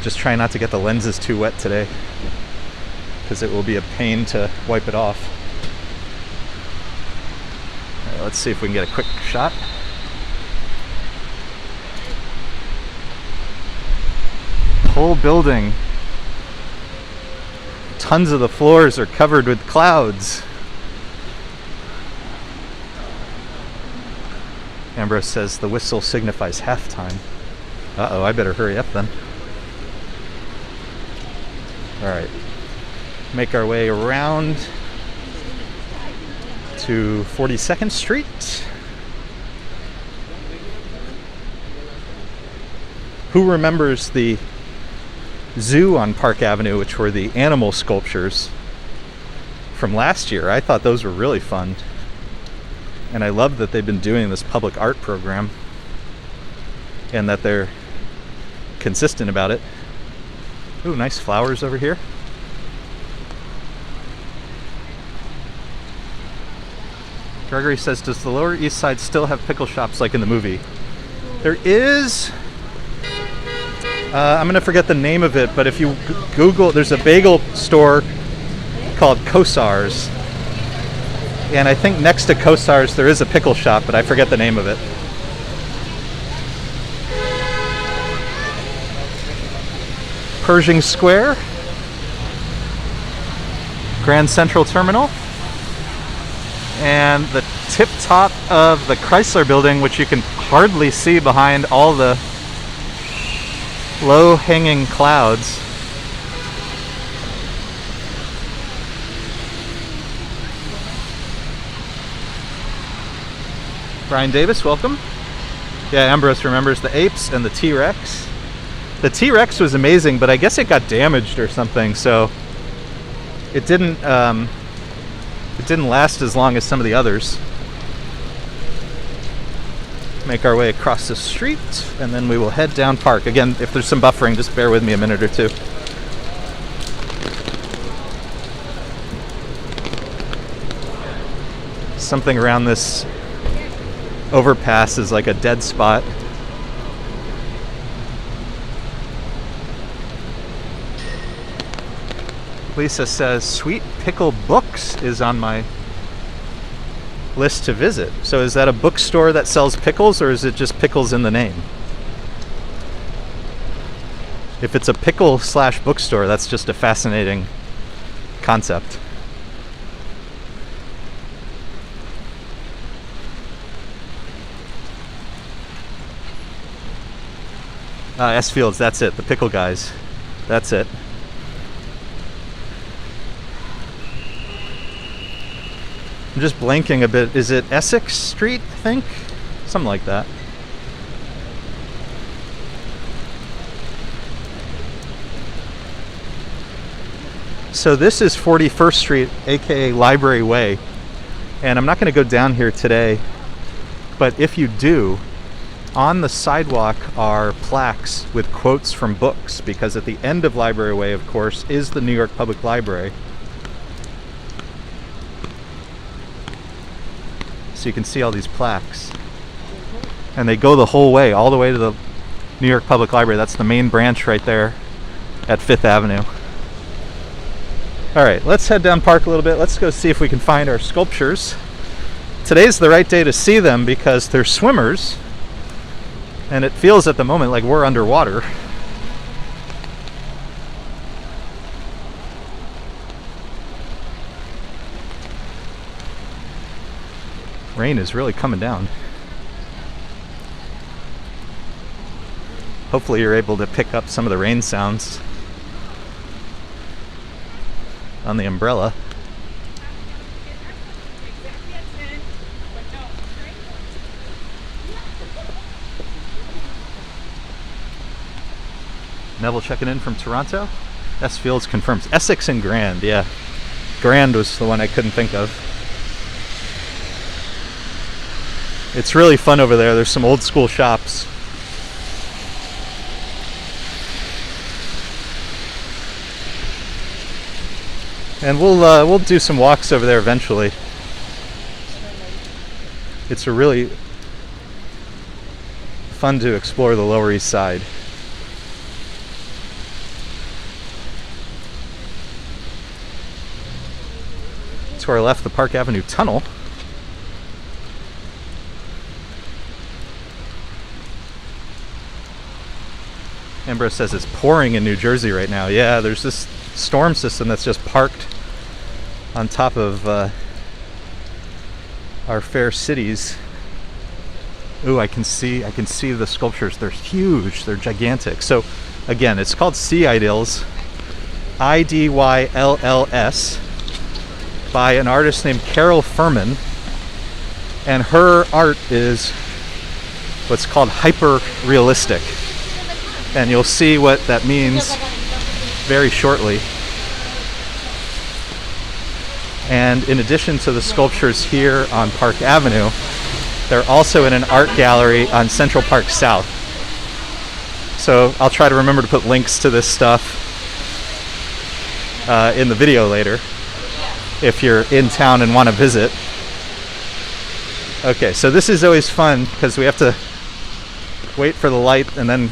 Just try not to get the lenses too wet today, because it will be a pain to wipe it off. All right, let's see if we can get a quick shot. Whole building, tons of the floors are covered with clouds. Ambrose says the whistle signifies halftime. Uh-oh, I better hurry up then. All right, make our way around to 42nd Street. Who remembers the zoo on Park Avenue, which were the animal sculptures from last year? I thought those were really fun, and I love that they've been doing this public art program and that they're consistent about it. Ooh, nice flowers over here. Gregory says, does the Lower East Side still have pickle shops like in the movie? There is. I'm going to forget the name of it, but if you Google, there's a bagel store called Kosar's. And I think next to Kosar's there is a pickle shop, but I forget the name of it. Pershing Square, Grand Central Terminal, And the tip top of the Chrysler building, which you can hardly see behind all the low hanging clouds. Brian Davis, welcome. Yeah, Ambrose remembers the apes and the T-Rex. The T-Rex was amazing, but I guess it got damaged or something, so it didn't last as long as some of the others. Make our way across the street, and then we will head down Park. Again, if there's some buffering, just bear with me a minute or two. Something around this overpass is like a dead spot. Lisa says Sweet Pickle Books is on my list to visit. So is that a bookstore that sells pickles, or is it just pickles in the name? If it's a pickle / bookstore, that's just a fascinating concept. S Fields, that's it, the pickle guys. That's it. I'm just blanking a bit. Is it Essex Street, I think? Something like that. So this is 41st Street, aka Library Way. And I'm not going to go down here today, but if you do, on the sidewalk are plaques with quotes from books, because at the end of Library Way, of course, is the New York Public Library. So you can see all these plaques. And they go the whole way, all the way to the New York Public Library. That's the main branch right there at 5th Avenue. All right, let's head down Park a little bit. Let's go see if we can find our sculptures. Today's the right day to see them because they're swimmers. And it feels at the moment like we're underwater. Rain is really coming down. Hopefully you're able to pick up some of the rain sounds on the umbrella. Neville checking in from Toronto. S Fields confirms Essex and Grand. Yeah, Grand was the one I couldn't think of. It's really fun over there. There's some old school shops. And we'll do some walks over there eventually. It's a really fun to explore the Lower East Side. To our left, the Park Avenue Tunnel. Ambrose says it's pouring in New Jersey right now. Yeah, there's this storm system that's just parked on top of our fair cities. Ooh, I can see the sculptures. They're huge. They're gigantic. So again, it's called Sea Idylls, Idylls, by an artist named Carole Feuerman, and her art is what's called hyperrealistic, and you'll see what that means very shortly. And in addition to the sculptures here on Park Avenue, they're also in an art gallery on Central Park South. So I'll try to remember to put links to this stuff in the video later, if you're in town and want to visit. Okay, so this is always fun because we have to wait for the light and then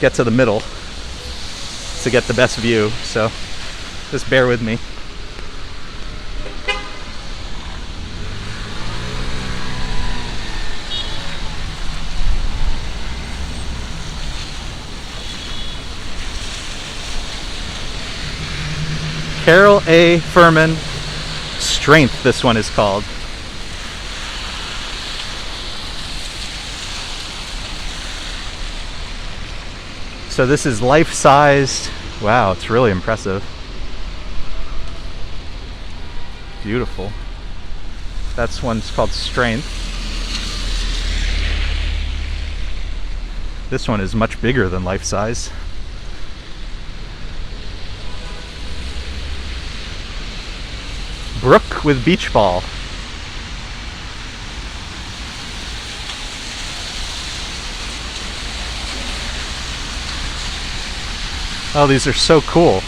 get to the middle to get the best view, so just bear with me. Carole A. Feuerman, Strength, this one is called. So this is life-sized. Wow, it's really impressive. Beautiful. That's one's called Strength. This one is much bigger than life-size. Brook with beach ball. Oh, these are so cool.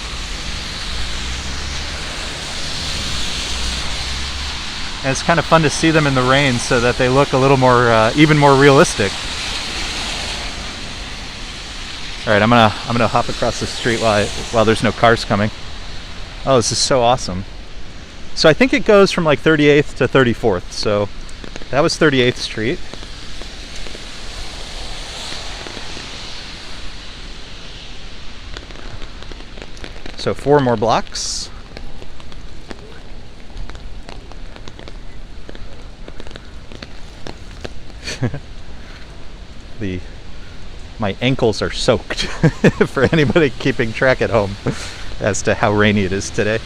And it's kind of fun to see them in the rain so that they look a little more, even more realistic. All right, I'm gonna hop across the street while there's no cars coming. Oh, this is so awesome. So I think it goes from like 38th to 34th. So that was 38th Street. So 4 more blocks. My ankles are soaked for anybody keeping track at home as to how rainy it is today.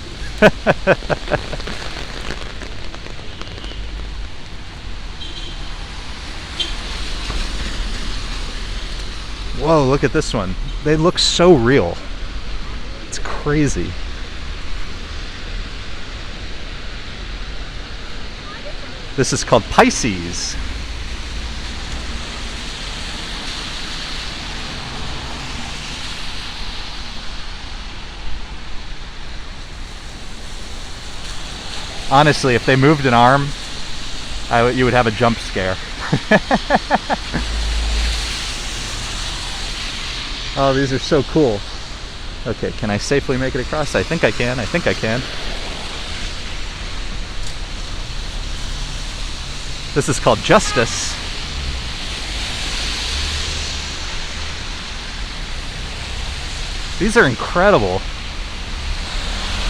Whoa, look at this one. They look so real. It's crazy. This is called Pisces. Honestly, if they moved an arm, you would have a jump scare. Oh, these are so cool. Okay, can I safely make it across? I think I can. I think I can. This is called Justice. These are incredible.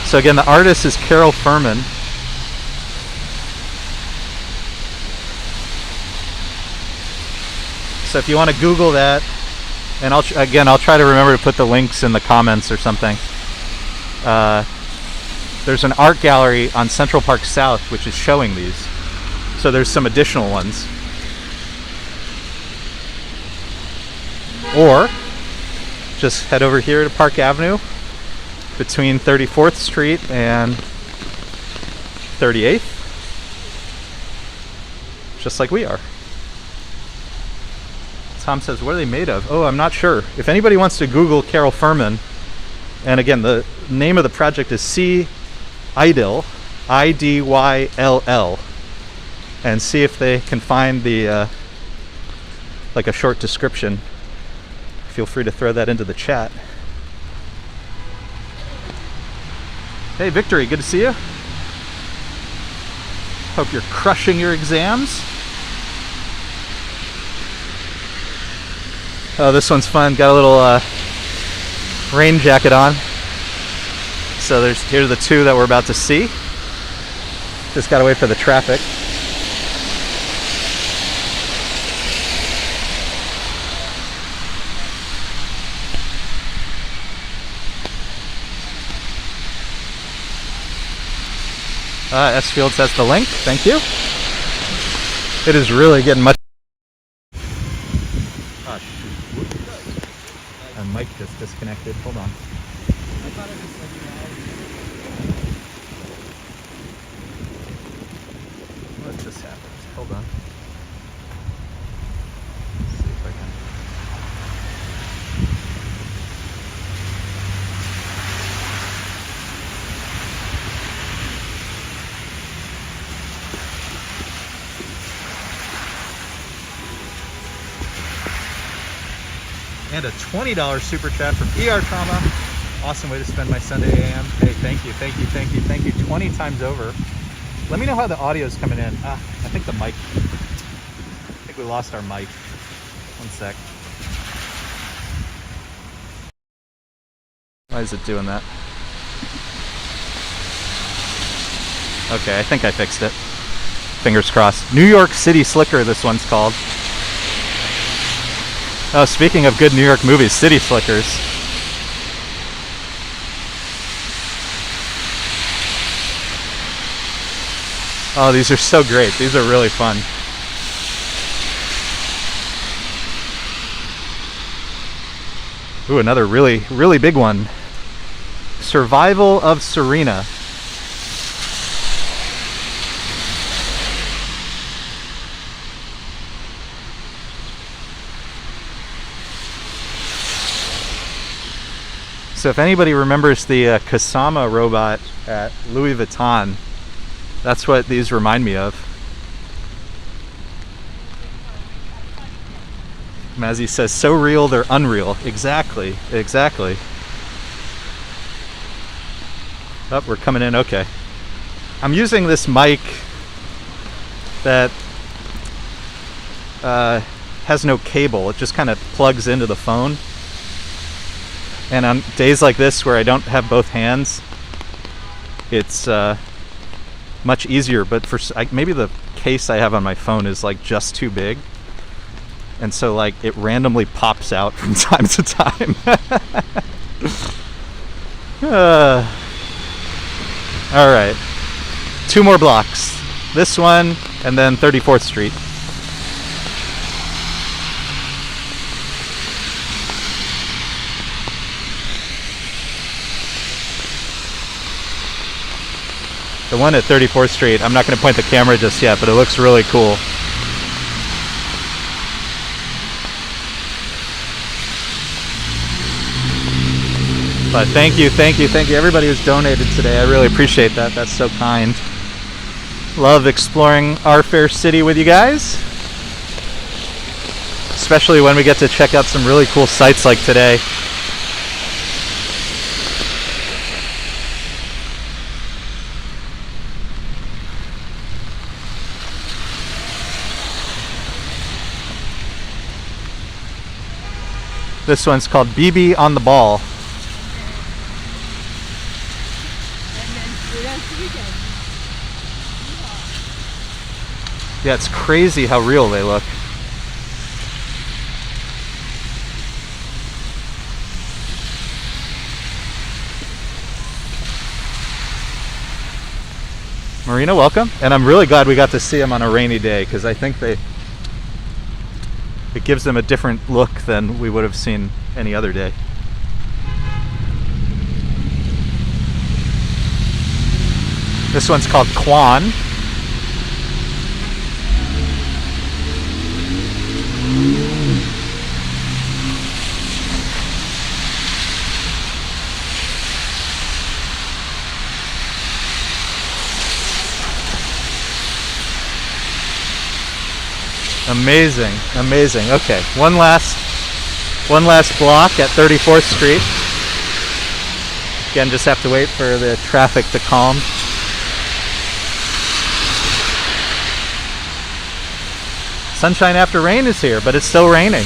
So again, the artist is Carole Feuerman. So if you want to Google that, and I'll try to remember to put the links in the comments or something. There's an art gallery on Central Park South which is showing these. So there's some additional ones. Or just head over here to Park Avenue between 34th Street and 38th. Just like we are. Tom says, what are they made of? Oh, I'm not sure. If anybody wants to Google Carole Feuerman, and again, the name of the project is Idyll, Idyll, and see if they can find the like a short description. Feel free to throw that into the chat. Hey, Victory, good to see you. Hope you're crushing your exams. Oh, this one's fun. Got a little rain jacket on. So here's the 2 that we're about to see. Just gotta wait for the traffic. S Fields has the link. Thank you. It is really getting much. Oh, shoot. My mic just disconnected. Hold on. What just happened? Hold on. Let's see if I can. And a $20 super chat from ER Trauma. Awesome way to spend my Sunday AM. Hey, thank you, thank you, thank you, thank you 20 times over. Let me know how the audio is coming in. I think the mic, I think we lost our mic. One sec. Why is it doing that? Okay, I think I fixed it. Fingers crossed. New York City Slicker, this one's called. Oh, speaking of good New York movies, City Slickers. Oh, these are so great. These are really fun. Ooh, another really, really big one. Survival of Serena. So if anybody remembers the Kasama robot at Louis Vuitton, that's what these remind me of. Mazzy says, so real they're unreal. Exactly, exactly. Oh, we're coming in, okay. I'm using this mic that has no cable. It just kind of plugs into the phone. And on days like this where I don't have both hands, it's much easier. But for maybe the case I have on my phone is like just too big, and so like it randomly pops out from time to time. All right, 2 more blocks. This one and then 34th Street. The one at 34th Street, I'm not going to point the camera just yet, but it looks really cool. But thank you, thank you, thank you. Everybody who's donated today, I really appreciate that. That's so kind. Love exploring our fair city with you guys. Especially when we get to check out some really cool sites like today. This one's called BB on the Ball. Yeah, it's crazy how real they look. Marina, welcome. And I'm really glad we got to see them on a rainy day, because I think it gives them a different look than we would have seen any other day. This one's called Quan. Amazing, amazing. Okay, one last block at 34th Street. Again, just have to wait for the traffic to calm. Sunshine after rain is here, but it's still raining.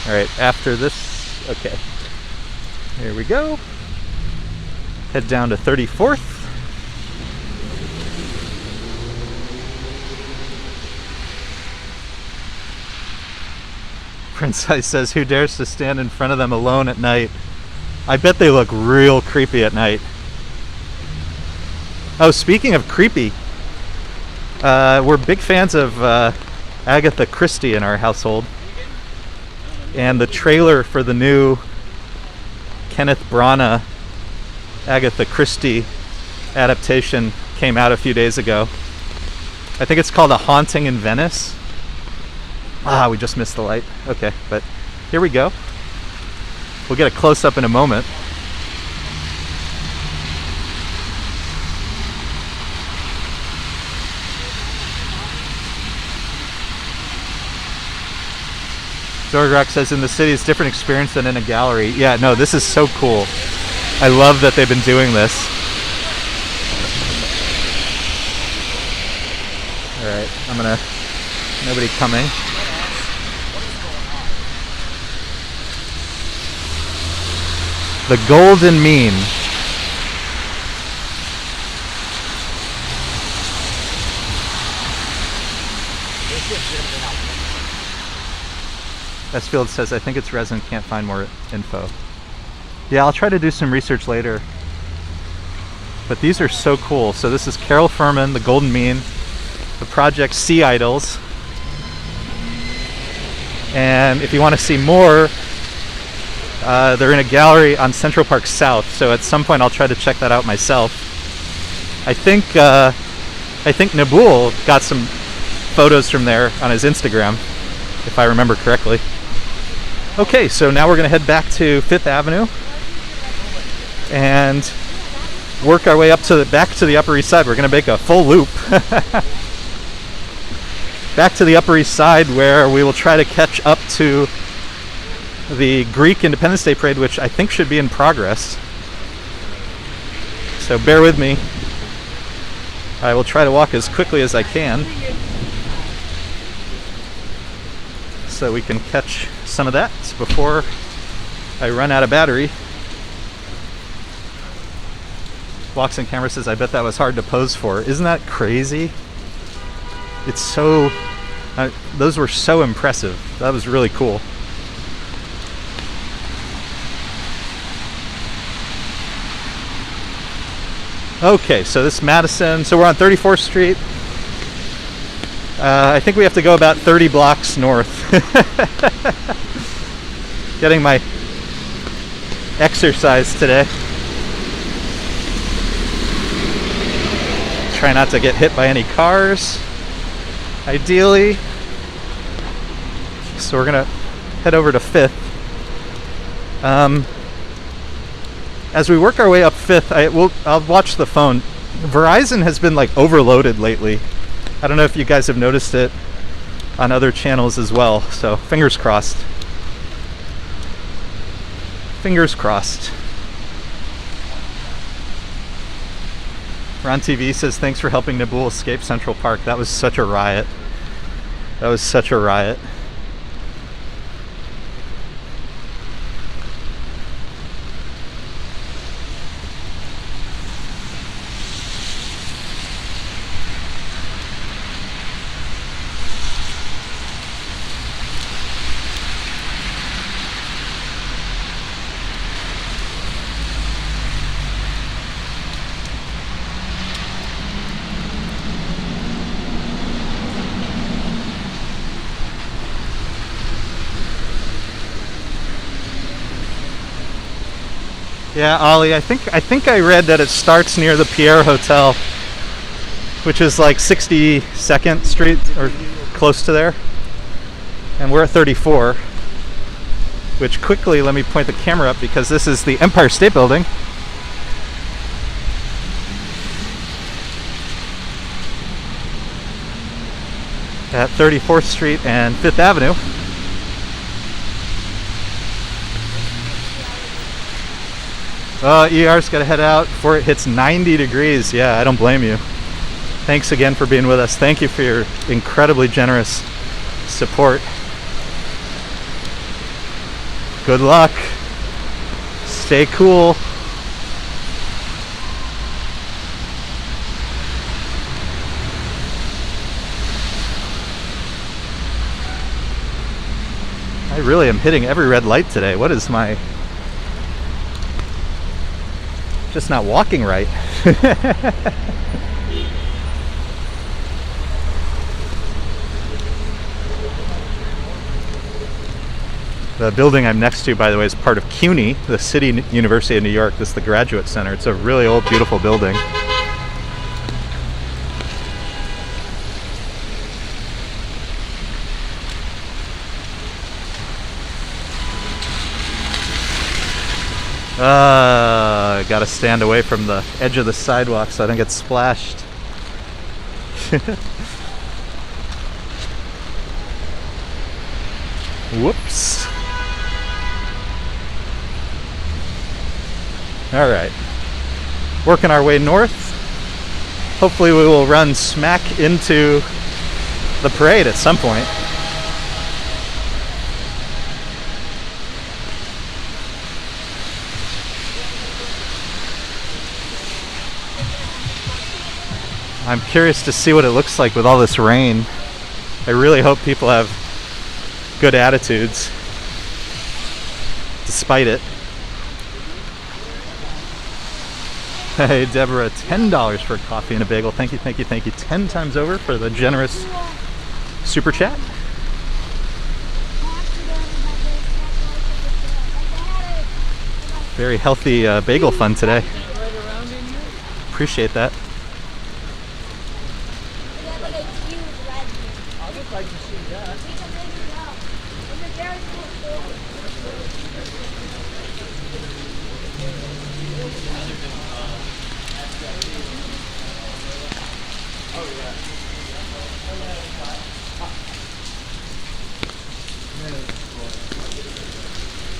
All right, after this, okay. Here we go. Head down to 34th. Prince Ice says, who dares to stand in front of them alone at night? I bet they look real creepy at night. Oh, speaking of creepy, we're big fans of Agatha Christie in our household. And the trailer for the new Kenneth Branagh Agatha Christie adaptation came out a few days ago. I think it's called A Haunting in Venice. Ah, we just missed the light. Okay, but here we go. We'll get a close-up in a moment. Zorgrok says, in the city it's a different experience than in a gallery. Yeah, no, this is so cool. I love that they've been doing this. Alright, nobody coming. The golden mean. Esfield says, I think it's resin, can't find more info. Yeah, I'll try to do some research later. But these are so cool. So this is Carole Feuerman, the golden mean, the project Sea Idylls. And if you want to see more, they're in a gallery on Central Park South. So at some point I'll try to check that out myself. I think Nabul got some photos from there on his Instagram, if I remember correctly. Okay, so now we're going to head back to 5th Avenue and work our way up to back to the Upper East Side. We're going to make a full loop back to the Upper East Side, where we will try to catch up to the Greek Independence Day Parade, which I think should be in progress. So bear with me. I will try to walk as quickly as I can so we can catch some of that before I run out of battery. Walks in Camera says, I bet that was hard to pose for. Isn't that crazy? It's so... those were so impressive. That was really cool. Okay, so this is Madison. So we're on 34th Street. I think we have to go about 30 blocks north. Getting my exercise today. Try not to get hit by any cars, ideally. So we're gonna head over to 5th. As we work our way up 5th, I'll watch the phone. Verizon has been like overloaded lately. I don't know if you guys have noticed it on other channels as well. So fingers crossed. Fingers crossed. Ron TV says, thanks for helping Nabul escape Central Park. That was such a riot. That was such a riot. Yeah, Ollie, I think I read that it starts near the Pierre Hotel, which is like 62nd Street or close to there. And we're at 34, which quickly, let me point the camera up because this is the Empire State Building. At 34th Street and 5th Avenue. ER's got to head out before it hits 90 degrees. Yeah, I don't blame you. Thanks again for being with us. Thank you for your incredibly generous support. Good luck. Stay cool. I really am hitting every red light today. What is my... just not walking right. The building I'm next to, by the way, is part of CUNY, the City University of New York. This is the Graduate Center. It's a really old, beautiful building. I gotta stand away from the edge of the sidewalk so I don't get splashed. Whoops. Alright. Working our way north. Hopefully we will run smack into the parade at some point. I'm curious to see what it looks like with all this rain. I really hope people have good attitudes despite it. Hey Deborah, $10 for a coffee and a bagel. Thank you, thank you, thank you 10 times over for the generous super chat. Very healthy bagel fun today. Appreciate that.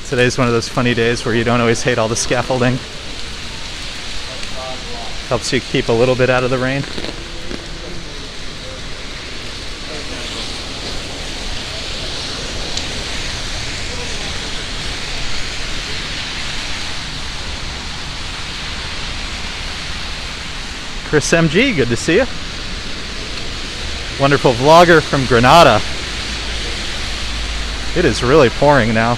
Today's one of those funny days where you don't always hate all the scaffolding. Helps you keep a little bit out of the rain. Chris MG, good to see you. Wonderful vlogger from Granada. It is really pouring now.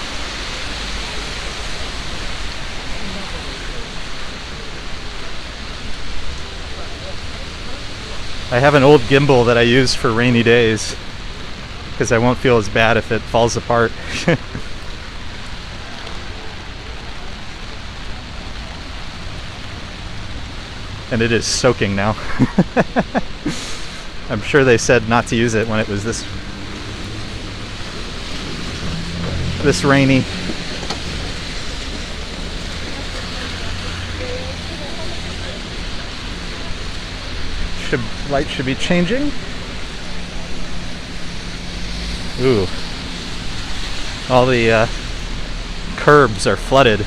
I have an old gimbal that I use for rainy days because I won't feel as bad if it falls apart. And it is soaking now. I'm sure they said not to use it when it was this rainy. Light should be changing. Ooh. All the curbs are flooded.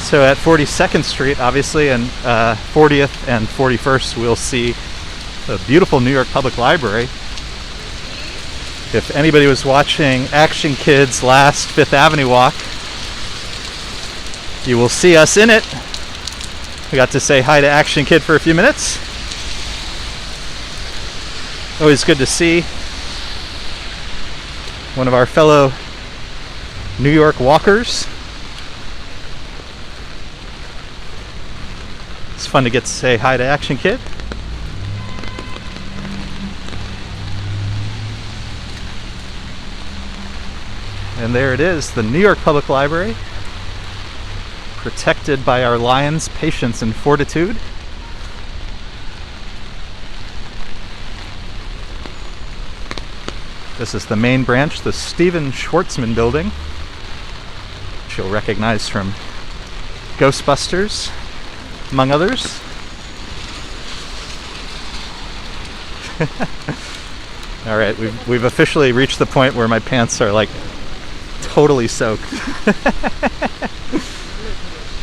So at 42nd Street, obviously, and 40th and 41st, we'll see the beautiful New York Public Library. If anybody was watching Action Kid's last Fifth Avenue walk, you will see us in it. We got to say hi to Action Kid for a few minutes. Always good to see one of our fellow New York walkers. It's fun to get to say hi to Action Kid. And there it is, the New York Public Library, protected by our lions' patience and fortitude. This is the main branch, the Stephen Schwartzman building, which you'll recognize from Ghostbusters, among others. All right, we've officially reached the point where my pants are like totally soaked.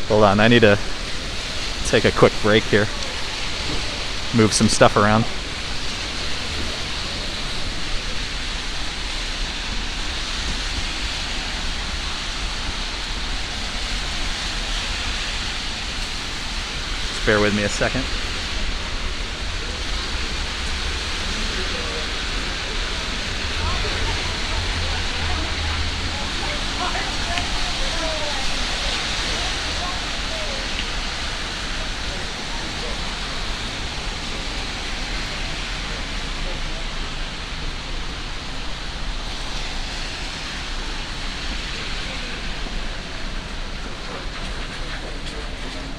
Hold on, I need to take a quick break here. Move some stuff around. Just bear with me a second.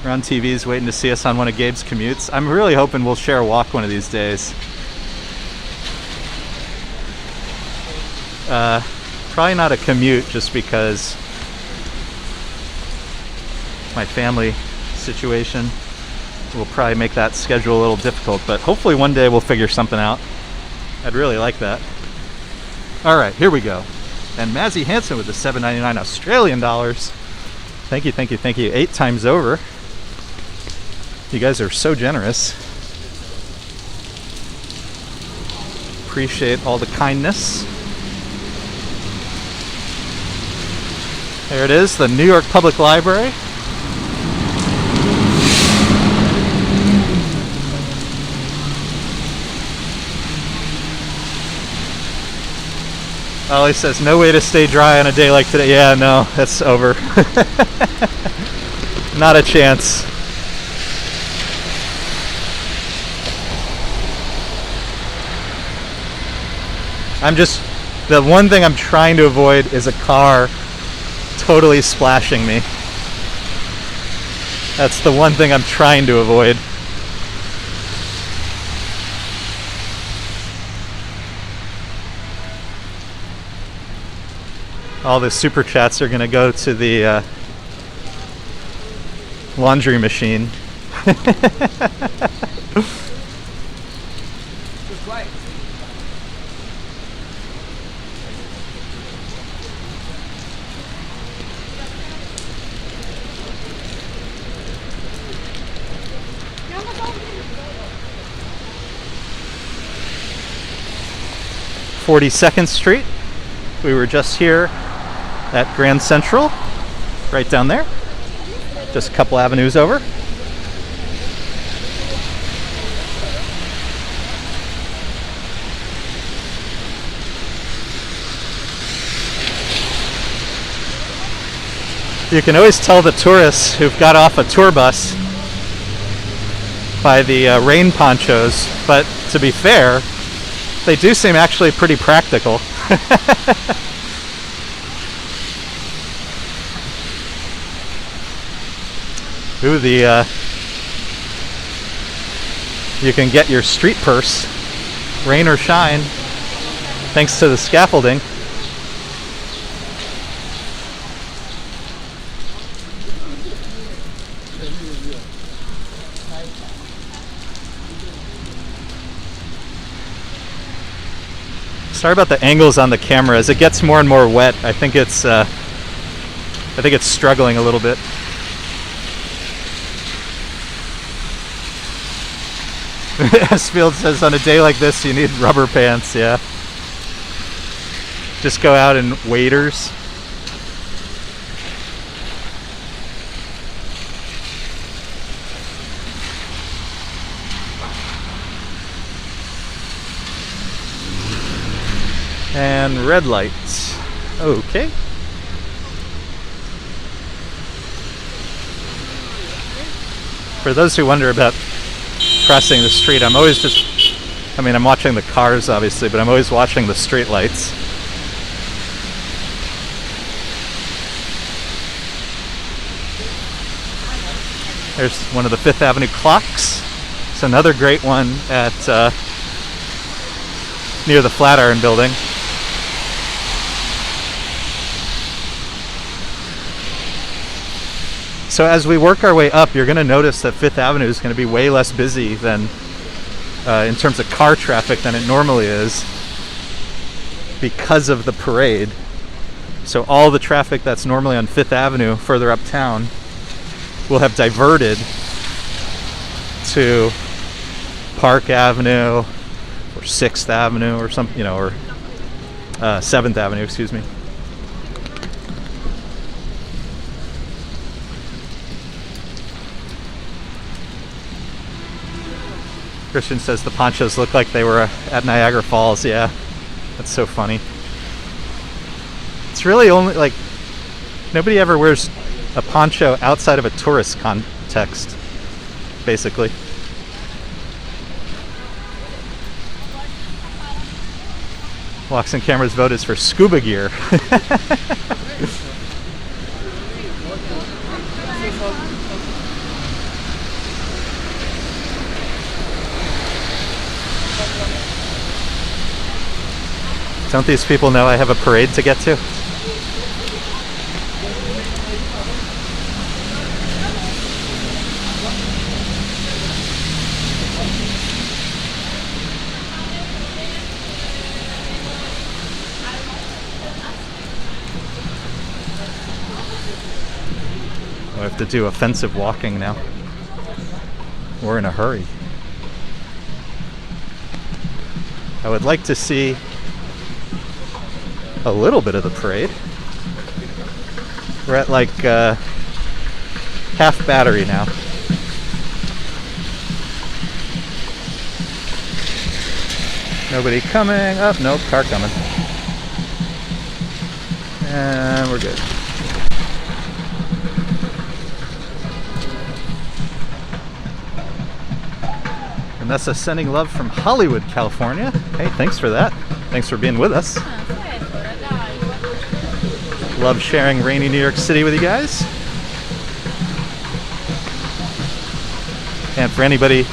Ron TV's waiting to see us on one of Gabe's commutes. I'm really hoping we'll share a walk one of these days. Probably not a commute just because my family situation will probably make that schedule a little difficult, but hopefully one day we'll figure something out. I'd really like that. All right, here we go. And Mazzy Hansen with the $7.99 Australian dollars. Thank you, thank you, thank you. 8 times over. You guys are so generous. appreciate all the kindness. There it is, the New York Public Library. Ollie says, no way to stay dry on a day like today. Yeah, no, that's over. Not a chance. The one thing I'm trying to avoid is a car totally splashing me. That's the one thing I'm trying to avoid. All the super chats are going to go to the laundry machine. (42nd Street). We were just here at Grand Central, right down there, just a couple avenues over. You can always tell the tourists who've got off a tour bus by the rain ponchos, but to be fair, they do seem actually pretty practical. Ooh, you can get your street purse, rain or shine, thanks to the scaffolding. Sorry about the angles on the camera. As it gets more and more wet, I think it's struggling a little bit. S-Field says, on a day like this, you need rubber pants. Yeah. Just go out in waders. And red lights. Okay. For those who wonder about crossing the street, I'm always I'm watching the cars obviously, but I'm always watching the street lights. There's one of the Fifth Avenue clocks. It's another great one at near the Flatiron Building. So as we work our way up, you're going to notice that Fifth Avenue is going to be way less busy than, in terms of car traffic, than it normally is because of the parade. So all the traffic that's normally on Fifth Avenue further uptown will have diverted to Park Avenue or 6th Avenue or something, or 7th Avenue, excuse me. Christian says the ponchos look like they were at Niagara Falls. Yeah, that's so funny. It's really only nobody ever wears a poncho outside of a tourist context, basically. Walks and Cameras vote is for scuba gear. Don't these people know I have a parade to get to? I have to do offensive walking now. We're in a hurry. I would like to see a little bit of the parade. We're at like half battery now. Nobody coming. Oh, nope, car coming. And we're good. Vanessa sending love from Hollywood, California. Hey, thanks for that. Thanks for being with us. Love sharing rainy New York City with you guys. And for anybody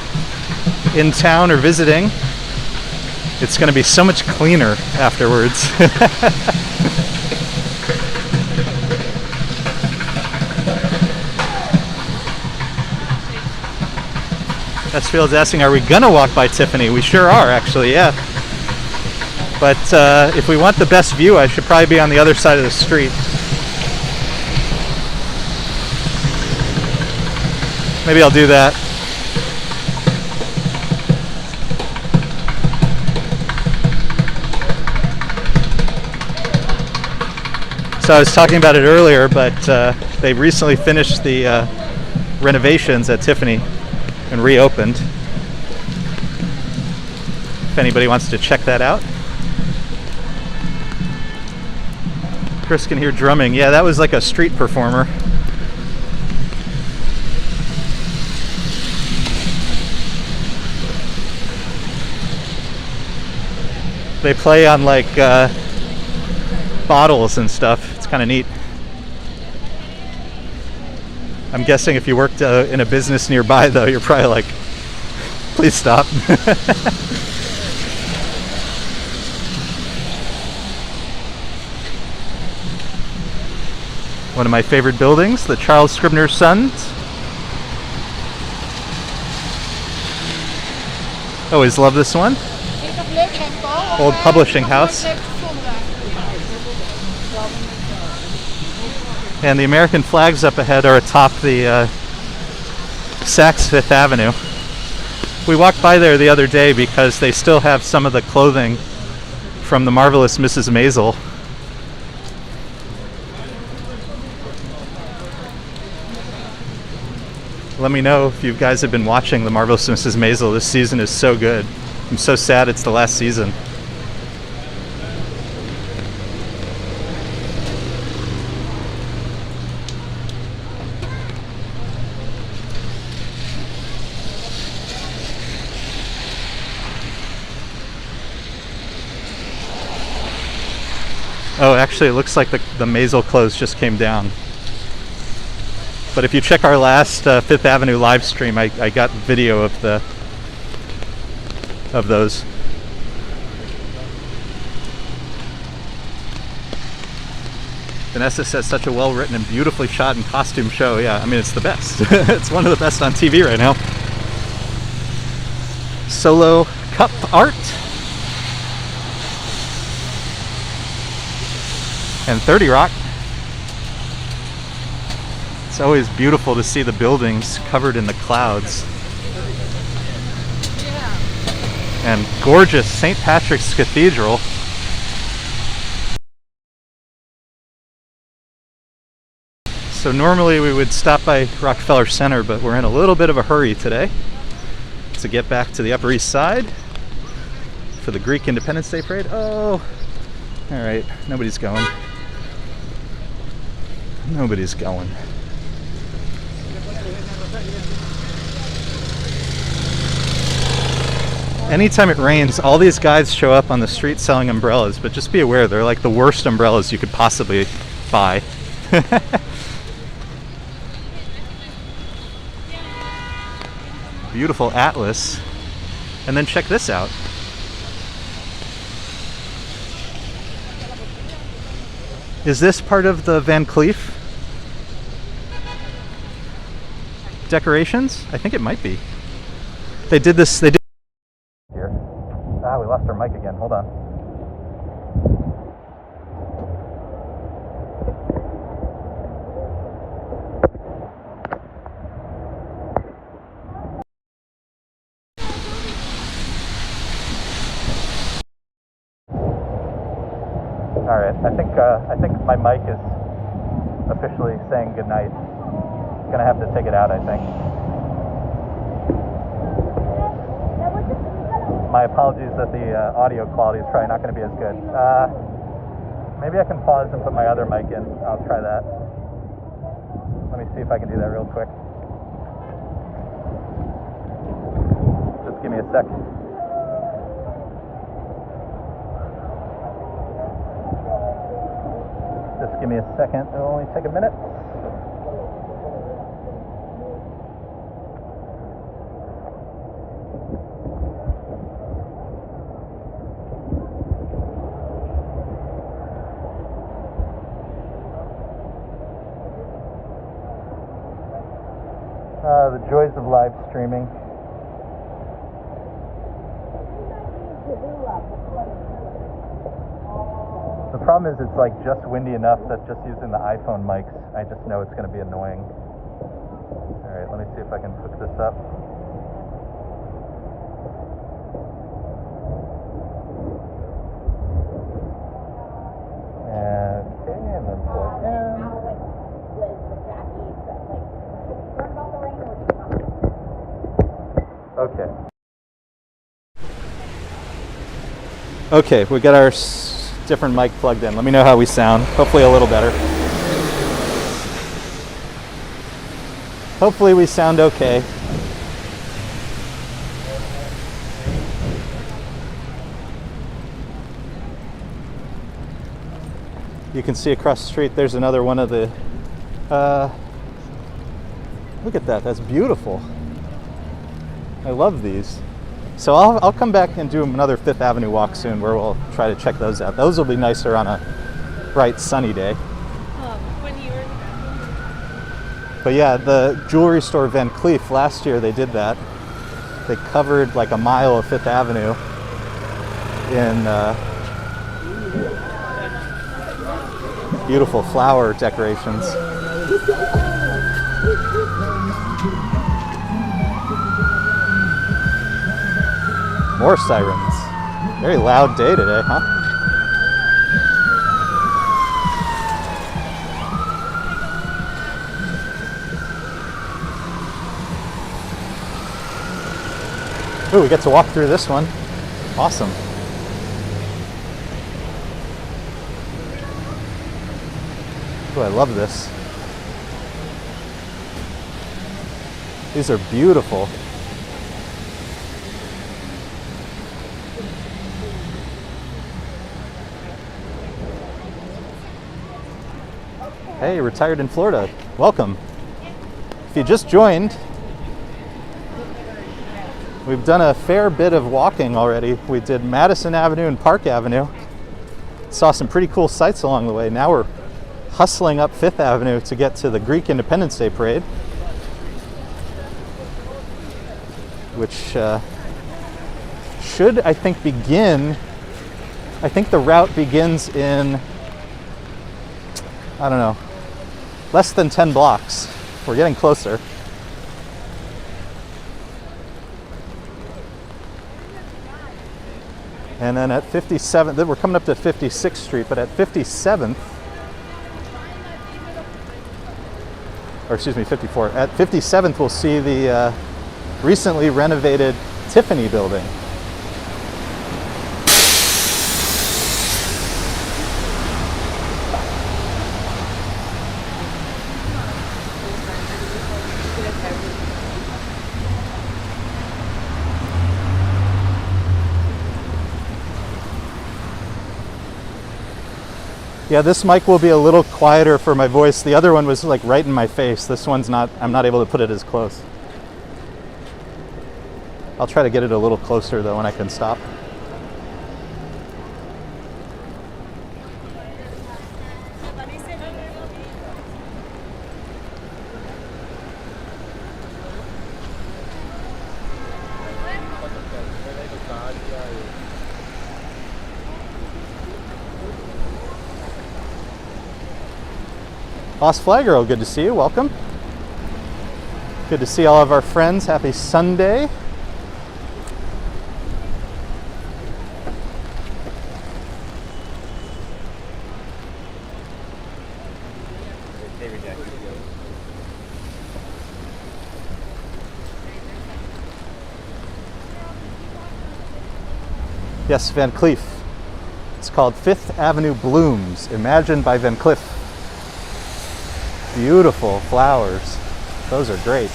in town or visiting, it's going to be so much cleaner afterwards. Field's asking, are we going to walk by Tiffany? We sure are, actually, yeah. But if we want the best view, I should probably be on the other side of the street. Maybe I'll do that. So I was talking about it earlier, but they recently finished the renovations at Tiffany and reopened. If anybody wants to check that out. Chris can hear drumming. Yeah, that was like a street performer. They play on like bottles and stuff. It's kind of neat. I'm guessing if you worked in a business nearby, though, you're probably like, please stop. One of my favorite buildings, the Charles Scribner Sons. Always love this one. Old publishing house. And the American flags up ahead are atop the Saks Fifth Avenue. We walked by there the other day because they still have some of the clothing from the Marvelous Mrs. Maisel. Let me know if you guys have been watching the Marvelous Mrs. Maisel. This season is so good. I'm so sad it's the last season. Oh, actually, it looks like the Maisel clothes just came down. But if you check our last Fifth Avenue live stream, I got video of those. Vanessa says such a well-written and beautifully shot and costume show. Yeah, I mean, it's the best. It's one of the best on TV right now. Solo cup art. And 30 Rock. It's always beautiful to see the buildings covered in the clouds. And gorgeous St. Patrick's Cathedral. So normally we would stop by Rockefeller Center, but we're in a little bit of a hurry today to get back to the Upper East Side for the Greek Independence Day Parade. Oh, all right, nobody's going. Nobody's going. Anytime it rains, all these guys show up on the street selling umbrellas, but just be aware, they're like the worst umbrellas you could possibly buy. Beautiful Atlas. And then check this out. Is this part of the Van Cleef decorations? I think it might be. They did this, here. Ah, we lost our mic again. Hold on. right. I think my mic is officially saying goodnight. Gonna have to take it out, I think. My apologies that the audio quality is probably not going to be as good. Maybe I can pause and put my other mic in. I'll try that. Let me see if I can do that real quick. Just give me a sec. Just give me a second. It'll only take a minute. The joys of live streaming. The problem is it's like just windy enough that just using the iPhone mics, I just know it's going to be annoying. Alright, let me see if I can hook this up. Okay, and then plug in. Okay. Okay, we got our different mic plugged in. Let me know how we sound. Hopefully a little better. Hopefully we sound okay. You can see across the street there's another one of the look at that, that's beautiful. I love these. So I'll come back and do another Fifth Avenue walk soon where we'll try to check those out. Those will be nicer on a bright sunny day. But yeah, the jewelry store Van Cleef, last year they did that. They covered like a mile of Fifth Avenue in beautiful flower decorations. More sirens. Very loud day today, huh? Ooh, we get to walk through this one. Awesome. Ooh, I love this. These are beautiful. Hey, retired in Florida. Welcome. If you just joined, we've done a fair bit of walking already. We did Madison Avenue and Park Avenue. Saw some pretty cool sights along the way. Now we're hustling up Fifth Avenue to get to the Greek Independence Day Parade, which should, I think, begin. I think the route begins in, I don't know, less than 10 blocks. We're getting closer. And then at 57th, we're coming up to 56th Street, but at 57th, or excuse me, 54th. At 57th, we'll see the recently renovated Tiffany building. Yeah, this mic will be a little quieter for my voice. The other one was like right in my face. This one's not, I'm not able to put it as close. I'll try to get it a little closer though when I can stop. Lost Fly Girl, good to see you. Welcome. Good to see all of our friends. Happy Sunday. Yes, Van Cleef. It's called Fifth Avenue Blooms, imagined by Van Cleef. Beautiful flowers. Those are great.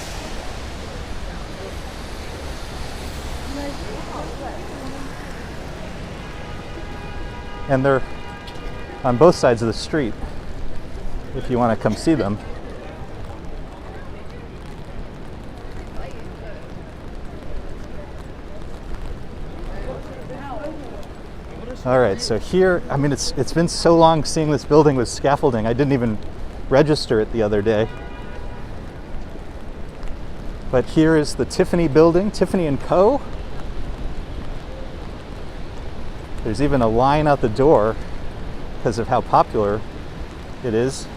And they're on both sides of the street if you want to come see them. All right, so here, I mean, it's been so long seeing this building with scaffolding. I didn't even register it the other day. But here is the Tiffany building, Tiffany & Co. There's even a line out the door because of how popular it is.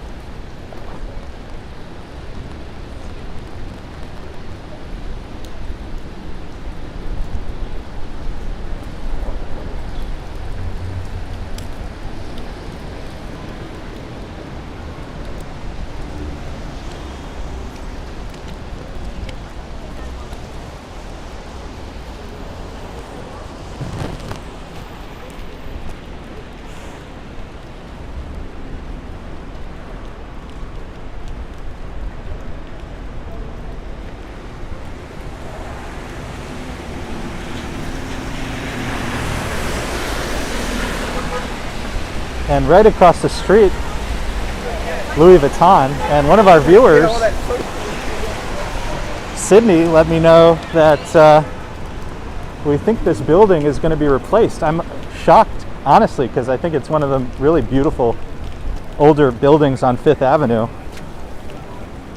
And right across the street, Louis Vuitton. And one of our viewers, Sydney, let me know that we think this building is going to be replaced. I'm shocked, honestly, because I think it's one of the really beautiful older buildings on Fifth Avenue.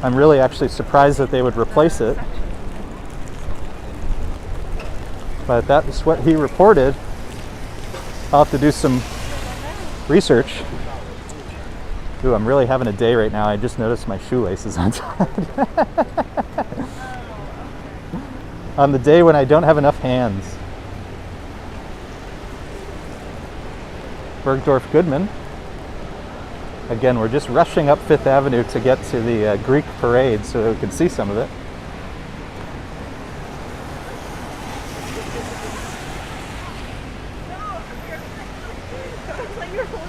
I'm really actually surprised that they would replace it. But that's what he reported. I'll have to do some research. Ooh, I'm really having a day right now. I just noticed my shoelaces untied. On the day when I don't have enough hands. Bergdorf Goodman. Again, we're just rushing up Fifth Avenue to get to the Greek parade so we can see some of it.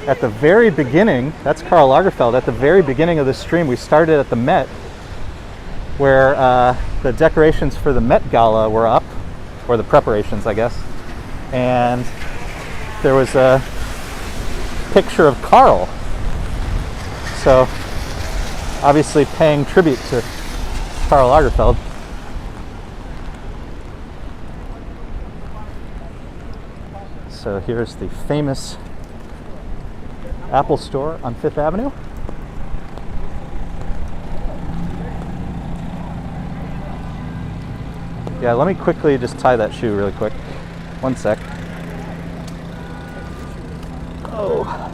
At the very beginning, that's Karl Lagerfeld, at the very beginning of the stream, we started at the Met, where the decorations for the Met Gala were up, or the preparations, I guess. And there was a picture of Carole. So, obviously paying tribute to Karl Lagerfeld. So here's the famous Apple store on Fifth Avenue. Yeah, let me quickly just tie that shoe really quick. One sec. Oh.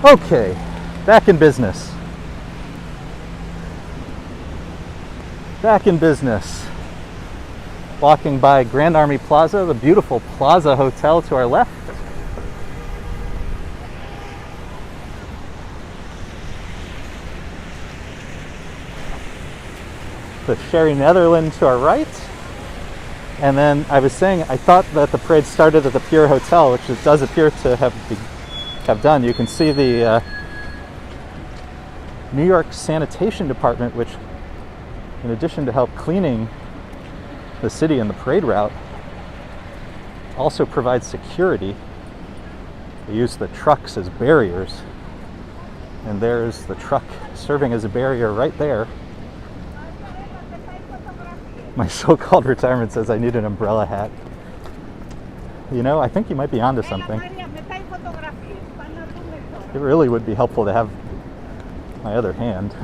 Okay, back in business. Back in business. Walking by Grand Army Plaza, the beautiful Plaza Hotel to our left. The Sherry Netherland to our right. And then I was saying, I thought that the parade started at the Pure Hotel, which it does appear to have done. You can see the New York Sanitation Department, which, in addition to help cleaning the city and the parade route, also provides security. They use the trucks as barriers, and there's the truck serving as a barrier right there. My so-called retirement says I need an umbrella hat. You know, I think you might be onto something. It really would be helpful to have my other hand.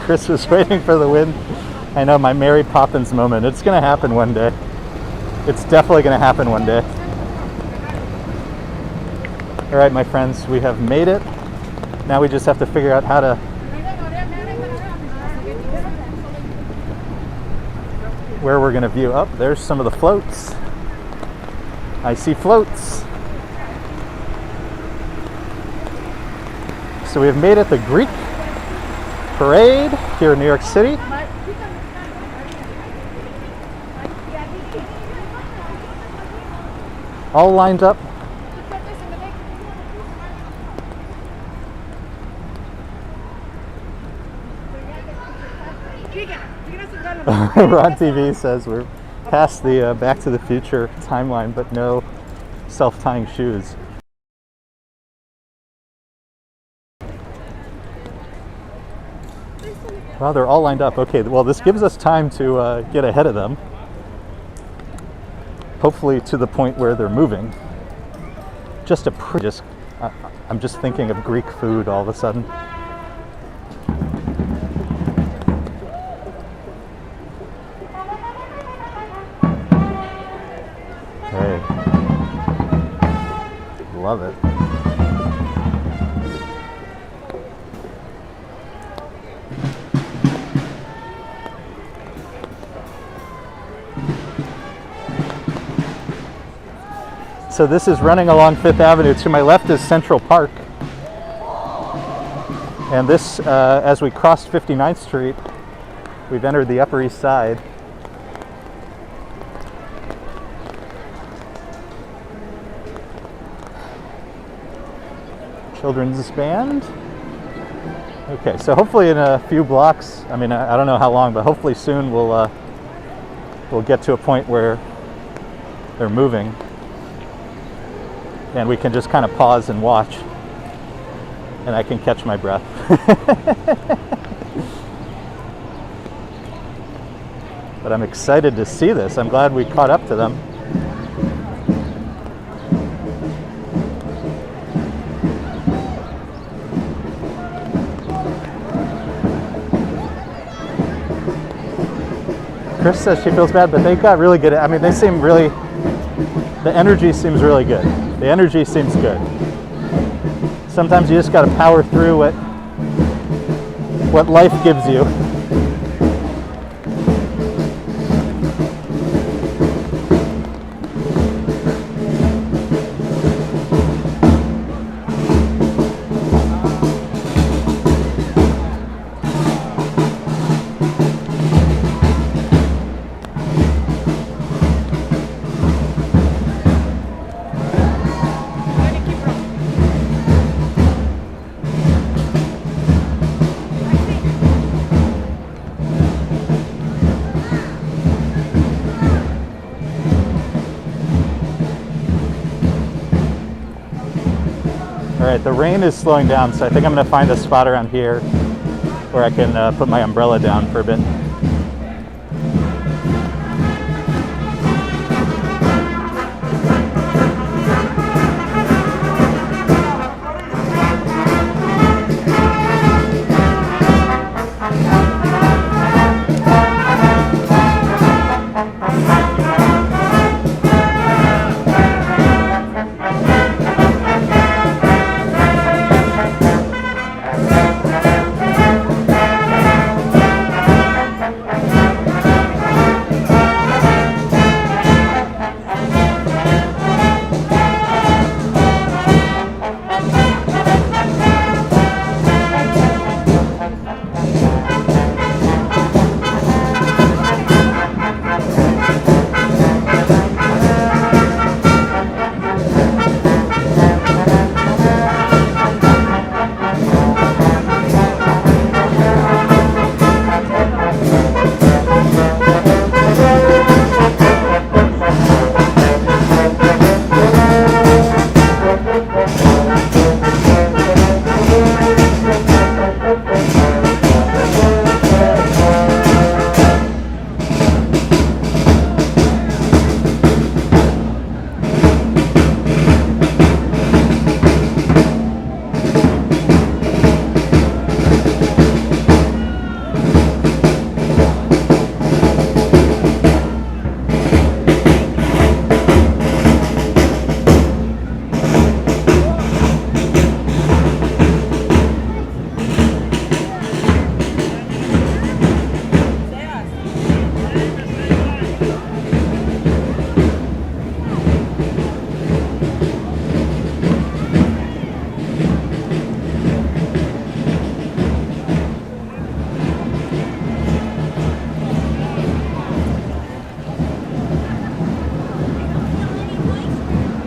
Chris was waiting for the wind. I know, my Mary Poppins moment. It's going to happen one day. It's definitely going to happen one day. All right, my friends, we have made it. Now we just have to figure out how to where we're going to view up. There's some of the floats. I see floats. So we have made it the Greek Parade here in New York City. All lined up. Ron TV says we're past the Back to the Future timeline, but no self-tying shoes. Wow, they're all lined up. Okay, well, this gives us time to get ahead of them. Hopefully to the point where they're moving. I'm just thinking of Greek food all of a sudden. Hey, love it. So this is running along Fifth Avenue. To my left is Central Park. And this, as we crossed 59th Street, we've entered the Upper East Side. Children's band. Okay, so hopefully in a few blocks, I mean, I don't know how long, but hopefully soon we'll get to a point where they're moving. And we can just kind of pause and watch, and I can catch my breath. But I'm excited to see this. I'm glad we caught up to them. Chris says she feels bad, but they got really good. I mean, they seem really, the energy seems really good. The energy seems good. Sometimes you just got to power through what life gives you. Alright, the rain is slowing down, so I think I'm going to find a spot around here where I can put my umbrella down for a bit.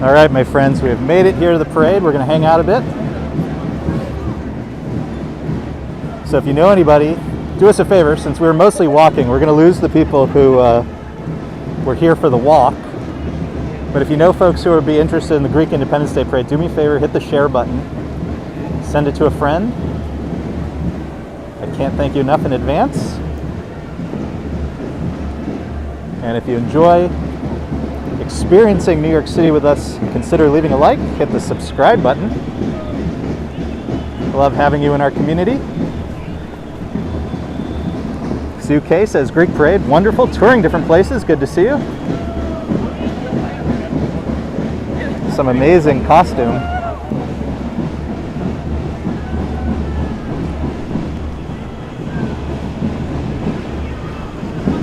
All right, my friends, we have made it here to the parade. We're going to hang out a bit. So if you know anybody, do us a favor. Since we're mostly walking, we're going to lose the people who were here for the walk. But if you know folks who would be interested in the Greek Independence Day Parade, do me a favor, hit the share button. Send it to a friend. I can't thank you enough in advance. And if you enjoy experiencing New York City with us, consider leaving a like, hit the subscribe button. Love having you in our community. Sue K says, Greek Parade, wonderful, touring different places, good to see you. Some amazing costume.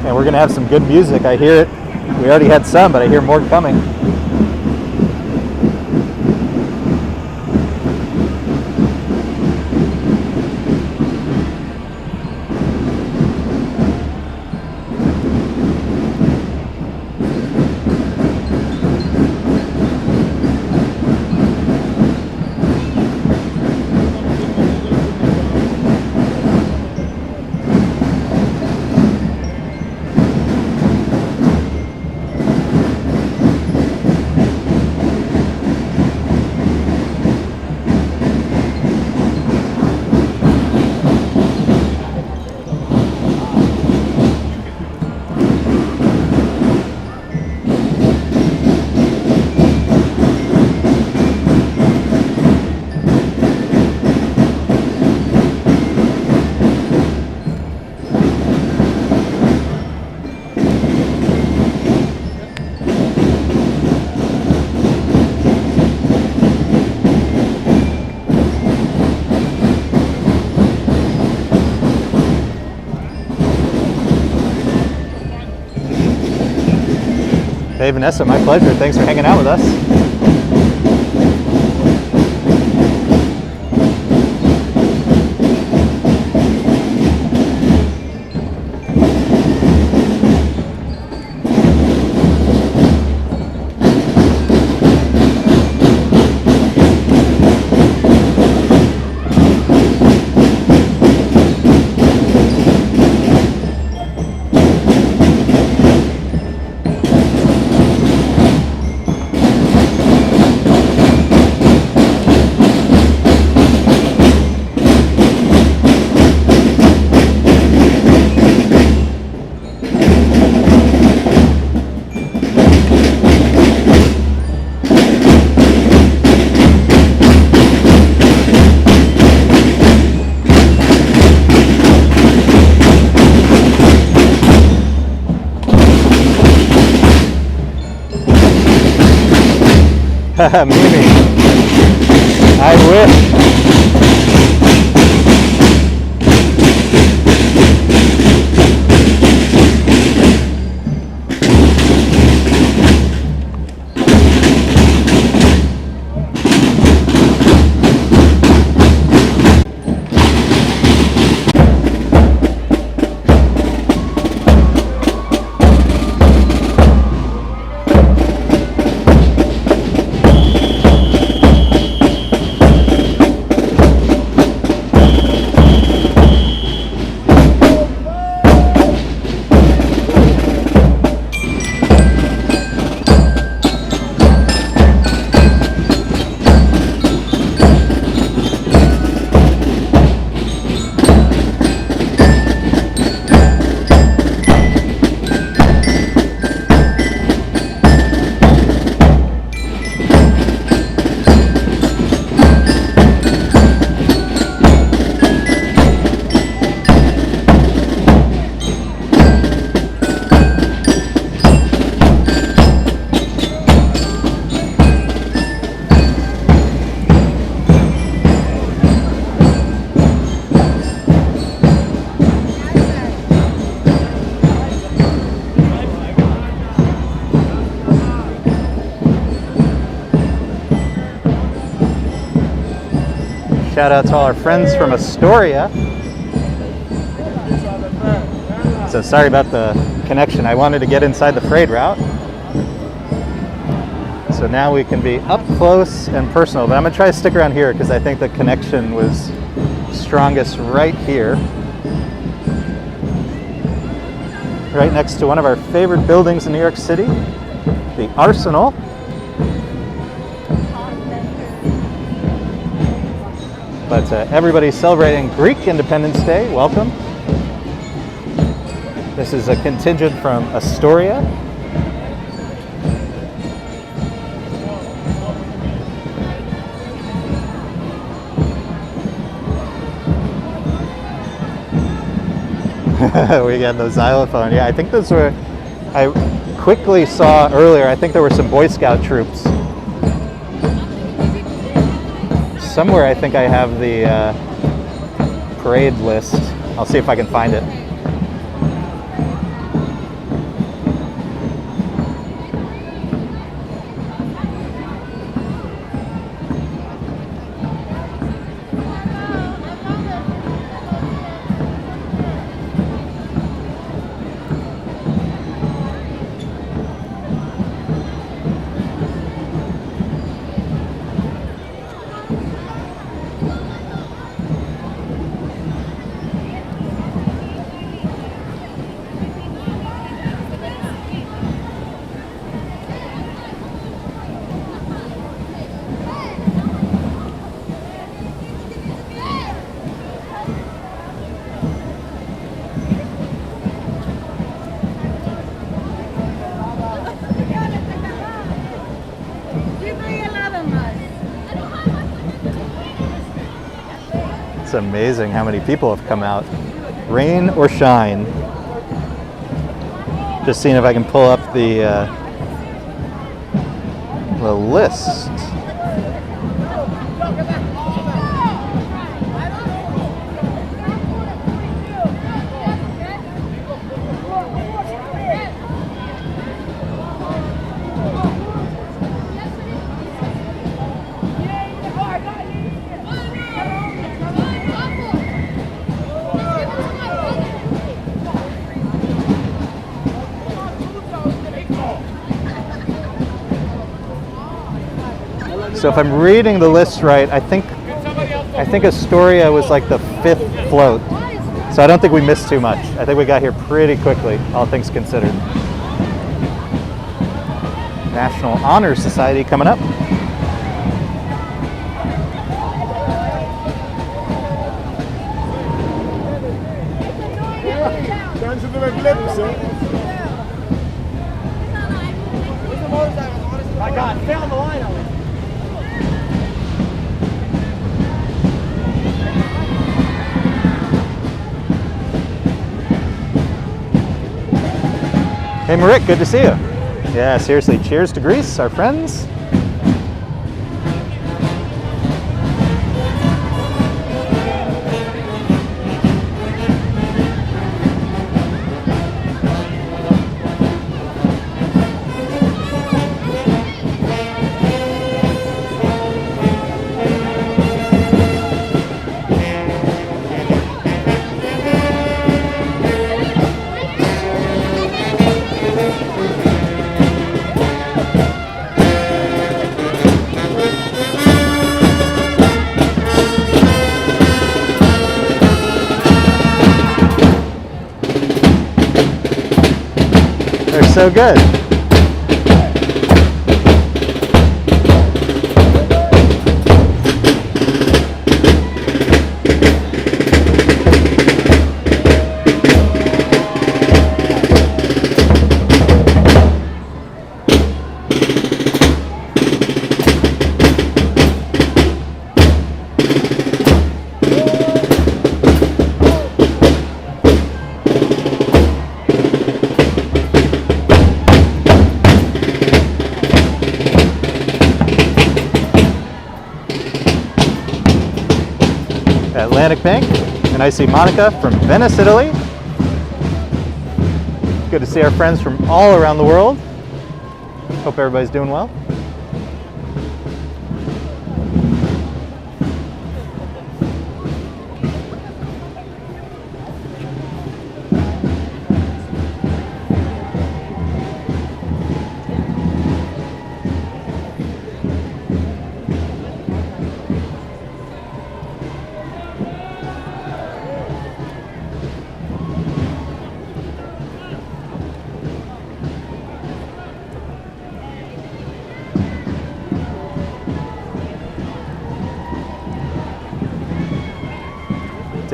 And we're going to have some good music. I hear it. We already had some, but I hear more coming. Hey Vanessa, my pleasure. Thanks for hanging out with us. Mimi, I wish. Shout out to all our friends from Astoria. So sorry about the connection. I wanted to get inside the parade route. So now we can be up close and personal, but I'm gonna try to stick around here because I think the connection was strongest right here. Right next to one of our favorite buildings in New York City, the Arsenal. But everybody's celebrating Greek Independence Day. Welcome. This is a contingent from Astoria. We got the xylophone. Yeah, I think those were, I quickly saw earlier, I think there were some Boy Scout troops. Somewhere I think I have the parade list. I'll see if I can find it. It's amazing how many people have come out, rain or shine. Just seeing if I can pull up the list. So if I'm reading the list right, I think Astoria was like the 5th float. So I don't think we missed too much. I think we got here pretty quickly, all things considered. National Honor Society coming up. My God, stay on the line, Ellie. Hey Marik, good to see you. Yeah, seriously, cheers to Greece, our friends. So good. Atlantic Bank, and I see Monica from Venice, Italy. Good to see our friends from all around the world. Hope everybody's doing well.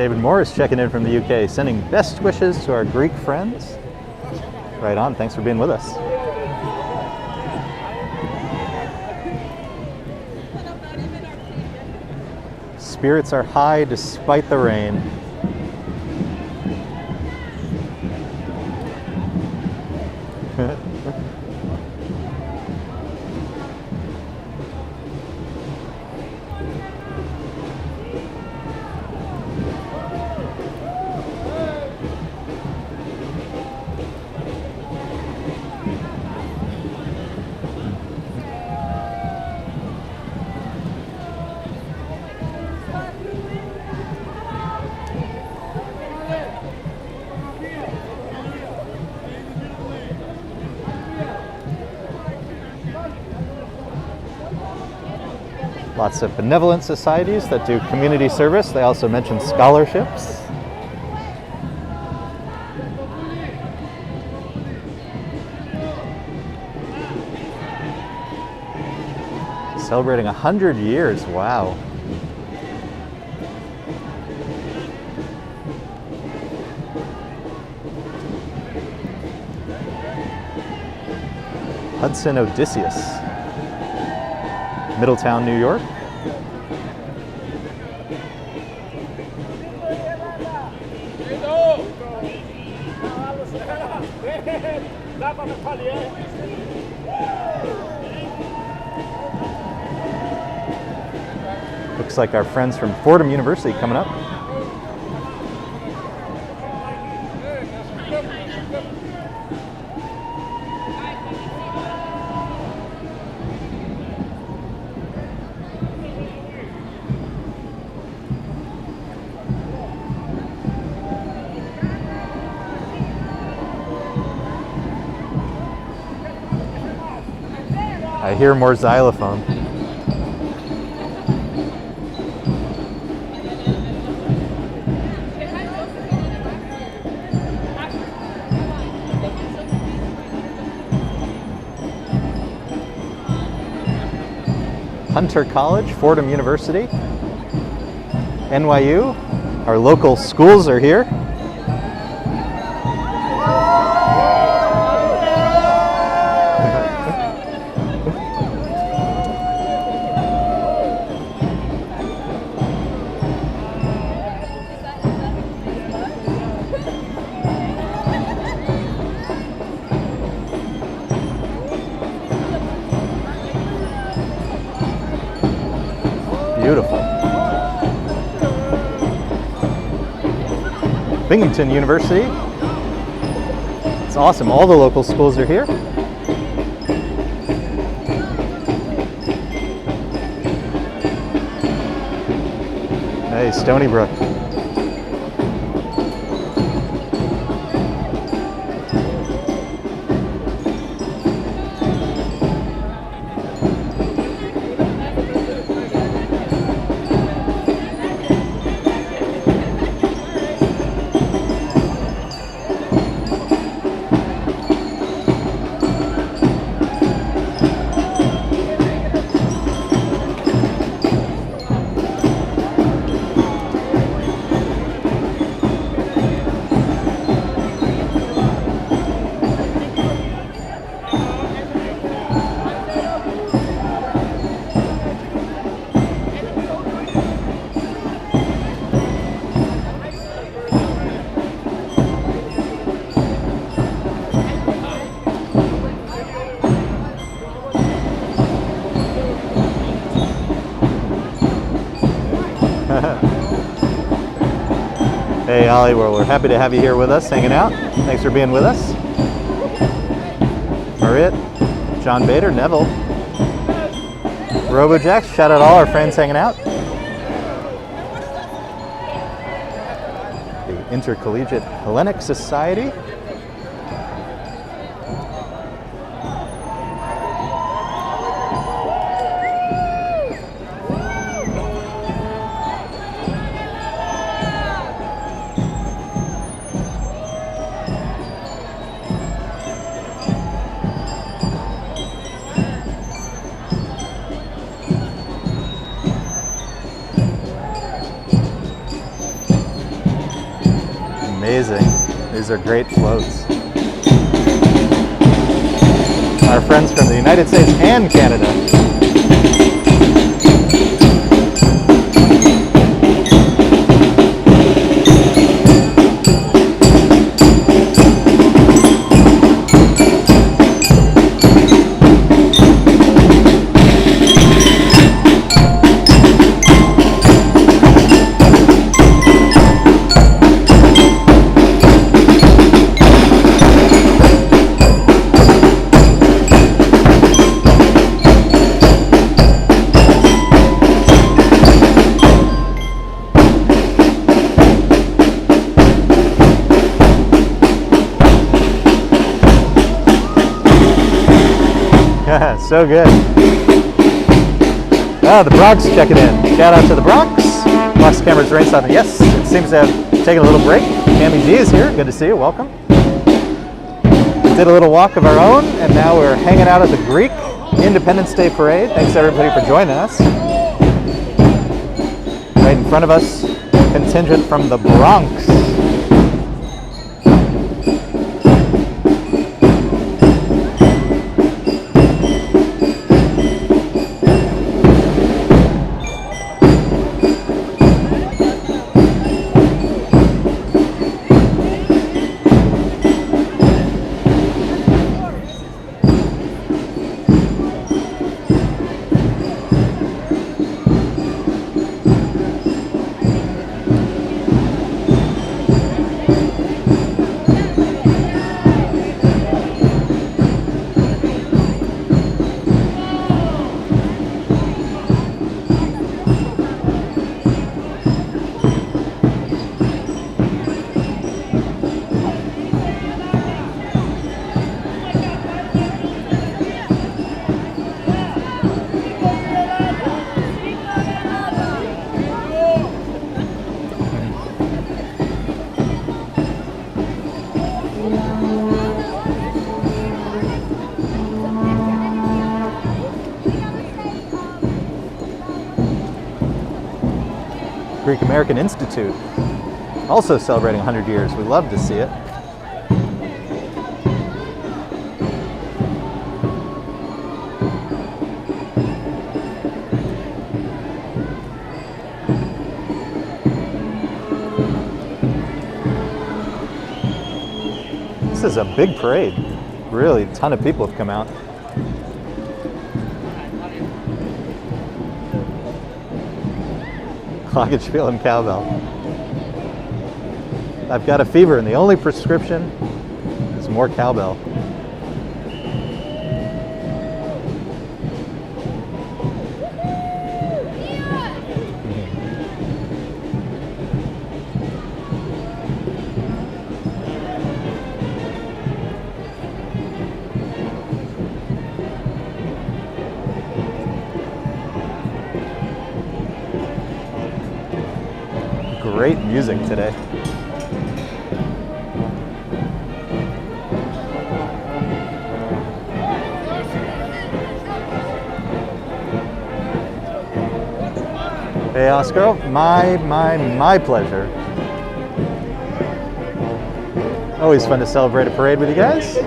David Morris checking in from the UK, sending best wishes to our Greek friends. Right on, thanks for being with us. Spirits are high despite the rain. Lots of benevolent societies that do community service. They also mention scholarships. Celebrating 100 years, wow. Hudson Odysseus, Middletown, New York. Looks like our friends from Fordham University coming up. I hear more xylophone. Hunter College, Fordham University, NYU, our local schools are here. Beautiful. Binghamton University. It's awesome. All the local schools are here. Hey, Stony Brook. Hey, Ollie, well, we're happy to have you here with us, hanging out. Thanks for being with us. Marit, John Bader, Neville, RoboJax, shout out all our friends hanging out. The Intercollegiate Hellenic Society. amazing. These are great floats. Our friends from the United States and Canada. So good. Ah, the Bronx checking in. Shout out to the Bronx. Box cameras rain stopping. Yes, it seems to have taken a little break. Tammy G is here. Good to see you. Welcome. We did a little walk of our own, and now we're hanging out at the Greek Independence Day Parade. Thanks everybody for joining us. Right in front of us, contingent from the Bronx. Greek American Institute, also celebrating 100 years. We love to see it. This is a big parade. Really, a ton of people have come out. Glockenspiel and cowbell. I've got a fever and the only prescription is more cowbell. Great music today. Hey Oscar, my pleasure. Always fun to celebrate a parade with you guys.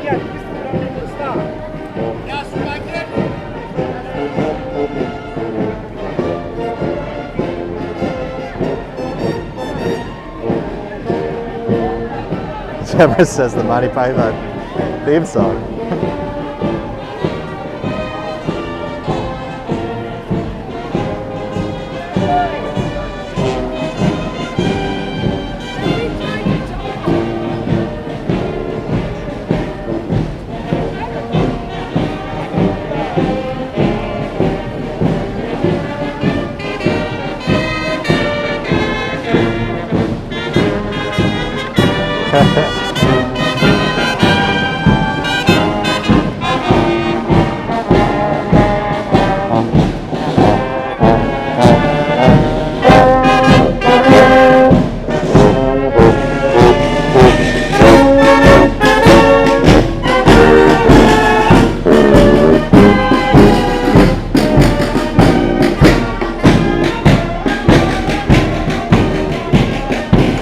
Trevor says the Monty Python theme song.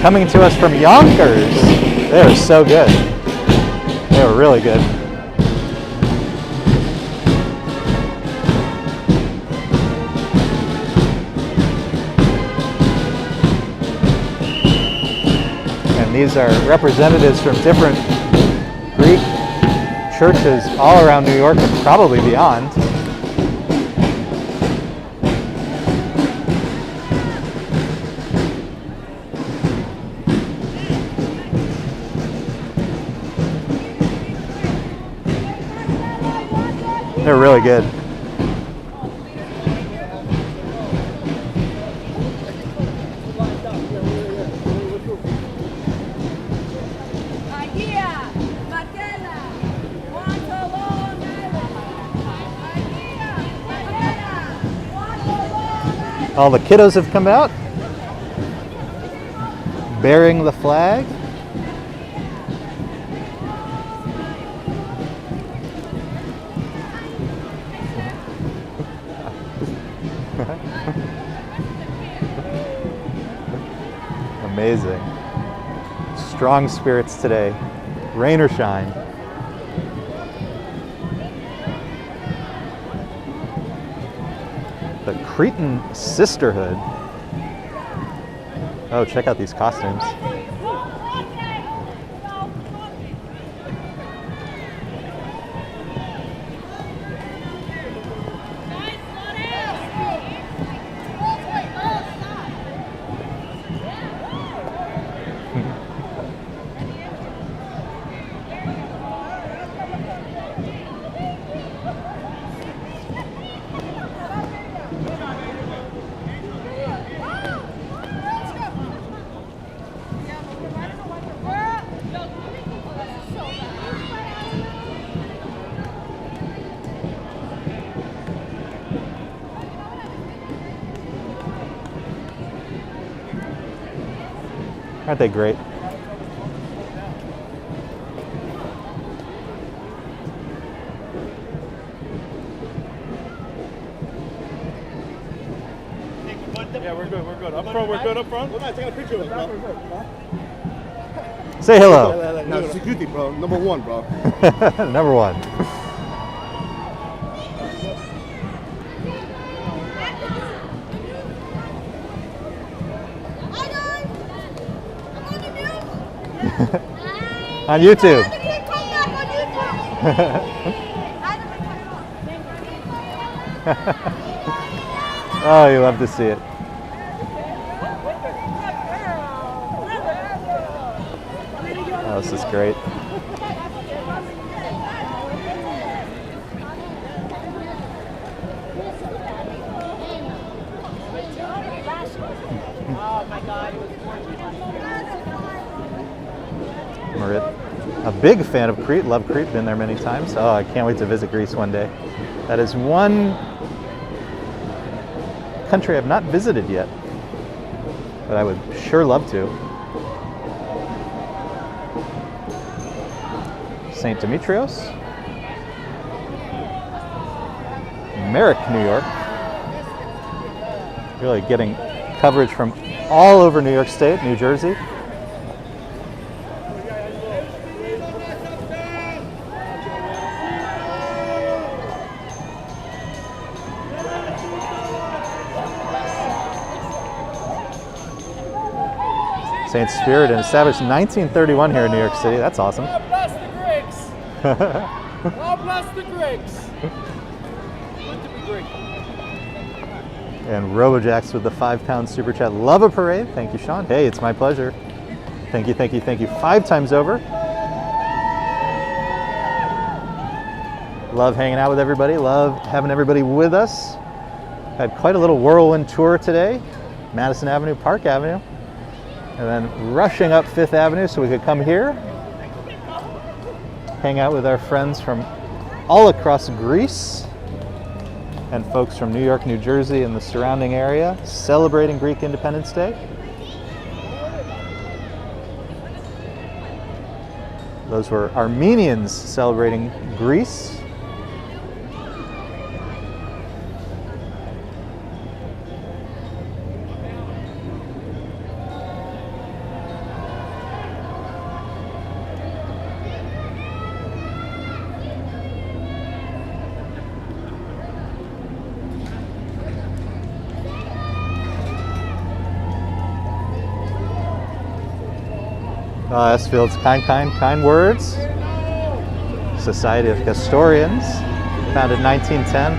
Coming to us from Yonkers. They are so good. They were really good. And these are representatives from different Greek churches all around New York and probably beyond. They're really good. All the kiddos have come out, bearing the flag. Amazing. Strong spirits today, rain or shine. The Cretan Sisterhood. Oh, check out these costumes. Aren't they great? Yeah, we're good, we're good. Up front, we're good up front. We're not taking a picture of it, bro. Say hello. No, security, bro. Number one, bro. Number one. On YouTube. Oh, you love to see it. Oh, this is great. Marit, a big fan of Crete, love Crete, been there many times. Oh, I can't wait to visit Greece one day. That is one country I've not visited yet, but I would sure love to. St. Demetrios, Merrick, New York. Really getting coverage from all over New York State, New Jersey. St. Spiridon, established in 1931 here in New York City. That's awesome. God bless the Greeks. God bless the Greeks. Good to be Greek. And Robojax with the £5 super chat. Love a parade. Thank you, Sean. Hey, it's my pleasure. Thank you, thank you, thank you. 5 times over. Love hanging out with everybody. Love having everybody with us. Had quite a little whirlwind tour today. Madison Avenue, Park Avenue. And then rushing up 5th Avenue so we could come here, hang out with our friends from all across Greece and folks from New York, New Jersey and the surrounding area celebrating Greek Independence Day. Those were Armenians celebrating Greece. Field's kind words. Society of Historians, founded in 1910.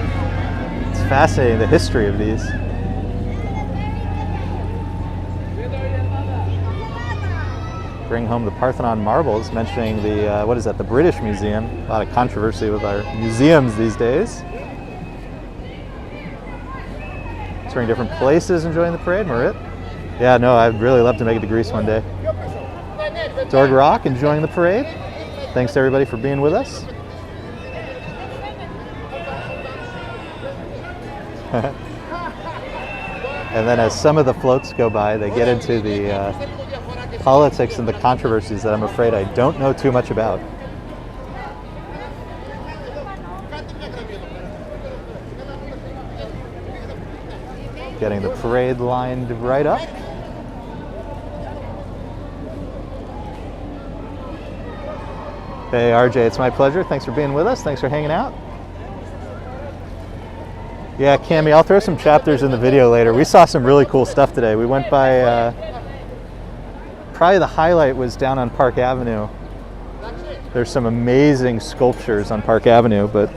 It's fascinating, the history of these. Bring home the Parthenon marbles, mentioning the, what is that, the British Museum. A lot of controversy with our museums these days. Touring different places, enjoying the parade, Marit. Yeah, no, I'd really love to make it to Greece one day. Dorg Rock, enjoying the parade. Thanks to everybody for being with us. And then as some of the floats go by, they get into the politics and the controversies that I'm afraid I don't know too much about. Getting the parade lined right up. Hey RJ, it's my pleasure. Thanks for being with us. Thanks for hanging out. Yeah, Cammie, I'll throw some chapters in the video later. We saw some really cool stuff today. We went by, probably the highlight was down on Park Avenue. There's some amazing sculptures on Park Avenue, but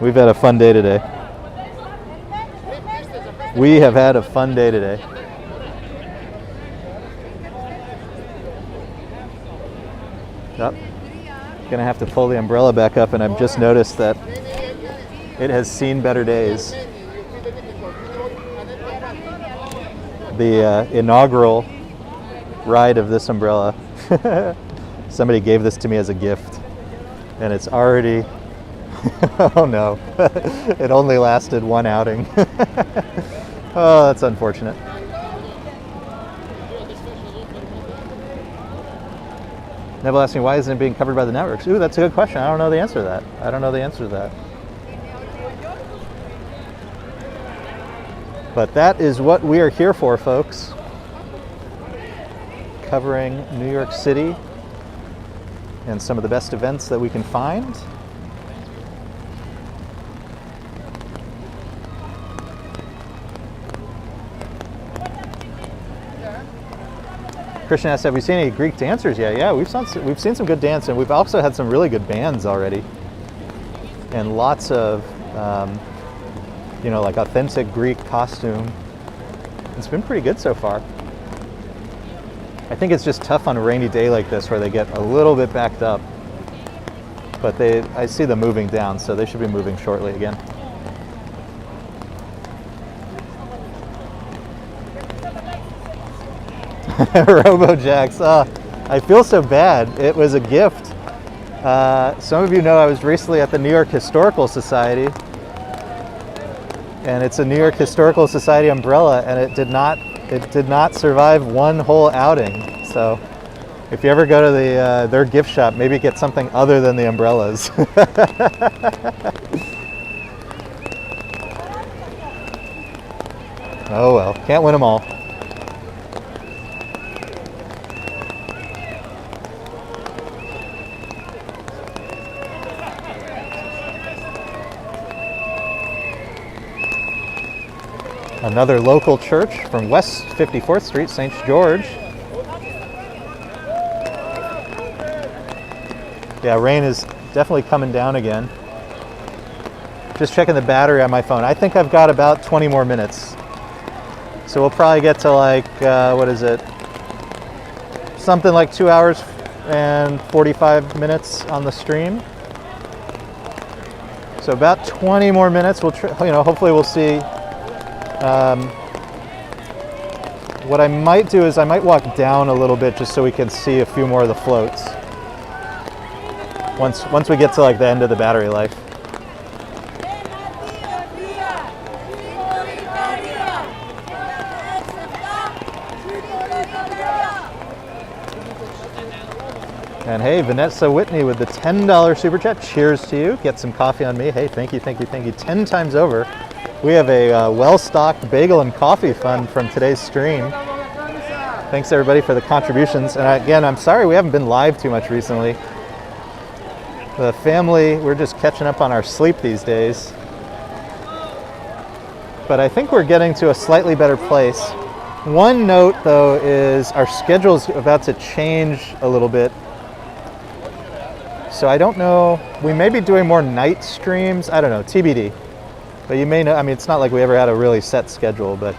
we've had a fun day today. We have had a fun day today. Yep. Gonna have to pull the umbrella back up, and I've just noticed that it has seen better days. The inaugural ride of this umbrella. Somebody gave this to me as a gift, and it's already, oh no, it only lasted one outing. Oh, that's unfortunate. Neville asked me, why isn't it being covered by the networks? Ooh, that's a good question. I don't know the answer to that. I don't know the answer to that. But that is what we are here for, folks. Covering New York City and some of the best events that we can find. Christian asked, have we seen any Greek dancers yet? Yeah, we've seen some good dance, and we've also had some really good bands already. And lots of, you know, like authentic Greek costume. It's been pretty good so far. I think it's just tough on a rainy day like this where they get a little bit backed up. But I see them moving down, so they should be moving shortly again. RoboJax, I feel so bad. It was a gift. Some of you know I was recently at the New York Historical Society, and it's a New York Historical Society umbrella, and it did not survive one whole outing. So if you ever go to their gift shop, maybe get something other than the umbrellas. Oh well, can't win them all. Another local church from West 54th Street, St. George. Yeah, rain is definitely coming down again. Just checking the battery on my phone. I think I've got about 20 more minutes. So we'll probably get to like, what is it? Something like 2 hours and 45 minutes on the stream. So about 20 more minutes. We'll, hopefully we'll see. What I might do is I might walk down a little bit just so we can see a few more of the floats. Once we get to like the end of the battery life. And hey, Vanessa Whitney with the $10 super chat. Cheers to you. Get some coffee on me. Hey, thank you, thank you, thank you. 10 times over. We have a well-stocked bagel and coffee fund from today's stream. Thanks everybody for the contributions. And again, I'm sorry we haven't been live too much recently. The family, we're just catching up on our sleep these days. but I think we're getting to a slightly better place. One note though is our schedule's about to change a little bit. So I don't know, we may be doing more night streams, I don't know, TBD. But you may know, I mean, it's not like we ever had a really set schedule, but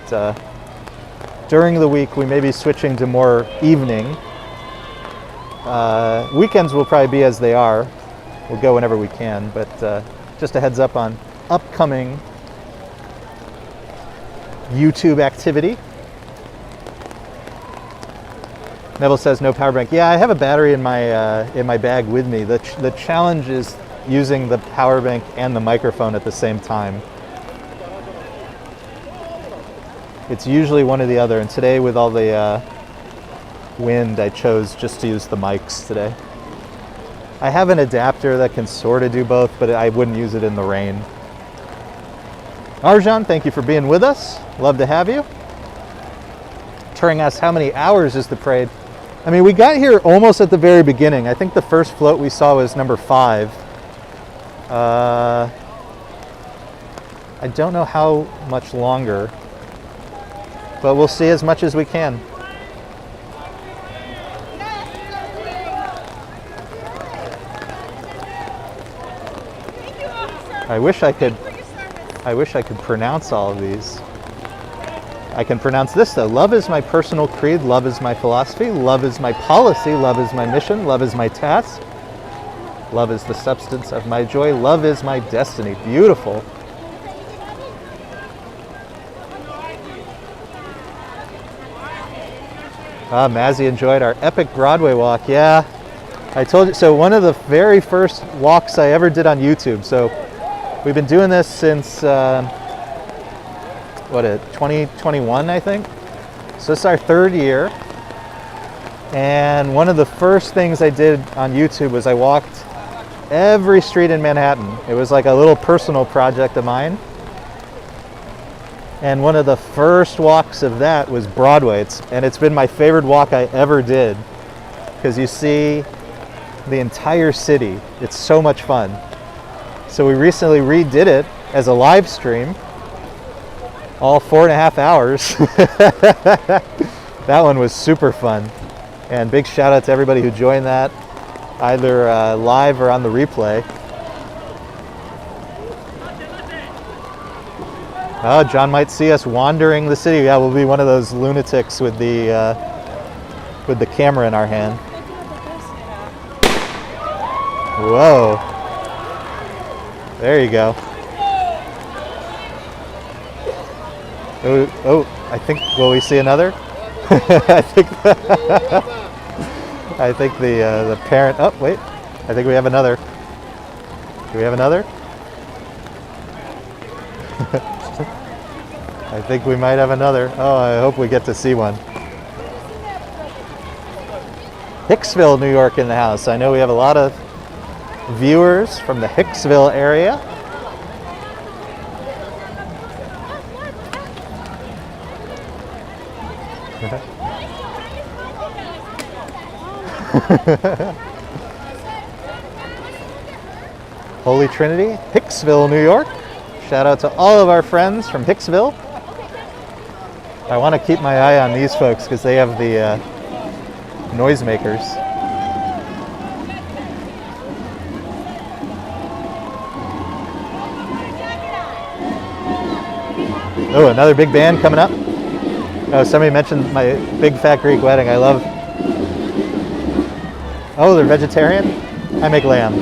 during the week we may be switching to more evening. Weekends will probably be as they are. We'll go whenever we can, but just a heads up on upcoming YouTube activity. Neville says no power bank. Yeah, I have a battery in my bag with me. The challenge is using the power bank and the microphone at the same time. It's usually one or the other, and today with all the wind, I chose just to use the mics today. I have an adapter that can sort of do both, but I wouldn't use it in the rain. Arjan, thank you for being with us. Love to have you. Turing asks, how many hours is the parade? I mean, we got here almost at the very beginning. I think the first float we saw was number 5. I don't know how much longer, but we'll see as much as we can. I wish I could pronounce all of these. I can pronounce this though. Love is my personal creed, love is my philosophy, love is my policy, love is my mission, love is my task, love is the substance of my joy, love is my destiny. Beautiful. Mazzy enjoyed our epic Broadway walk. Yeah, I told you. So one of the very first walks I ever did on YouTube. So we've been doing this since 2021, I think. So this is our 3rd year. And one of the first things I did on YouTube was I walked every street in Manhattan. It was like a little personal project of mine. And one of the first walks of that was Broadway. It's been my favorite walk I ever did, because you see the entire city. It's so much fun. So we recently redid it as a live stream, all 4.5 hours. That one was super fun. And big shout out to everybody who joined that, either live or on the replay. Oh, John might see us wandering the city. Yeah, we'll be one of those lunatics with the camera in our hand. Whoa. There you go. Oh, I think, will we see another? I think the parent, oh wait, I think we have another. Do we have another? I think we might have another. Oh, I hope we get to see one. Hicksville, New York in the house. I know we have a lot of viewers from the Hicksville area. Holy Trinity, Hicksville, New York. Shout out to all of our friends from Hicksville. I want to keep my eye on these folks because they have the noisemakers. Oh, another big band coming up. Oh, somebody mentioned my Big Fat Greek Wedding. I love. Oh, they're vegetarian? I make lamb.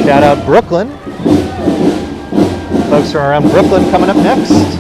Shout out Brooklyn. Folks from around Brooklyn coming up next.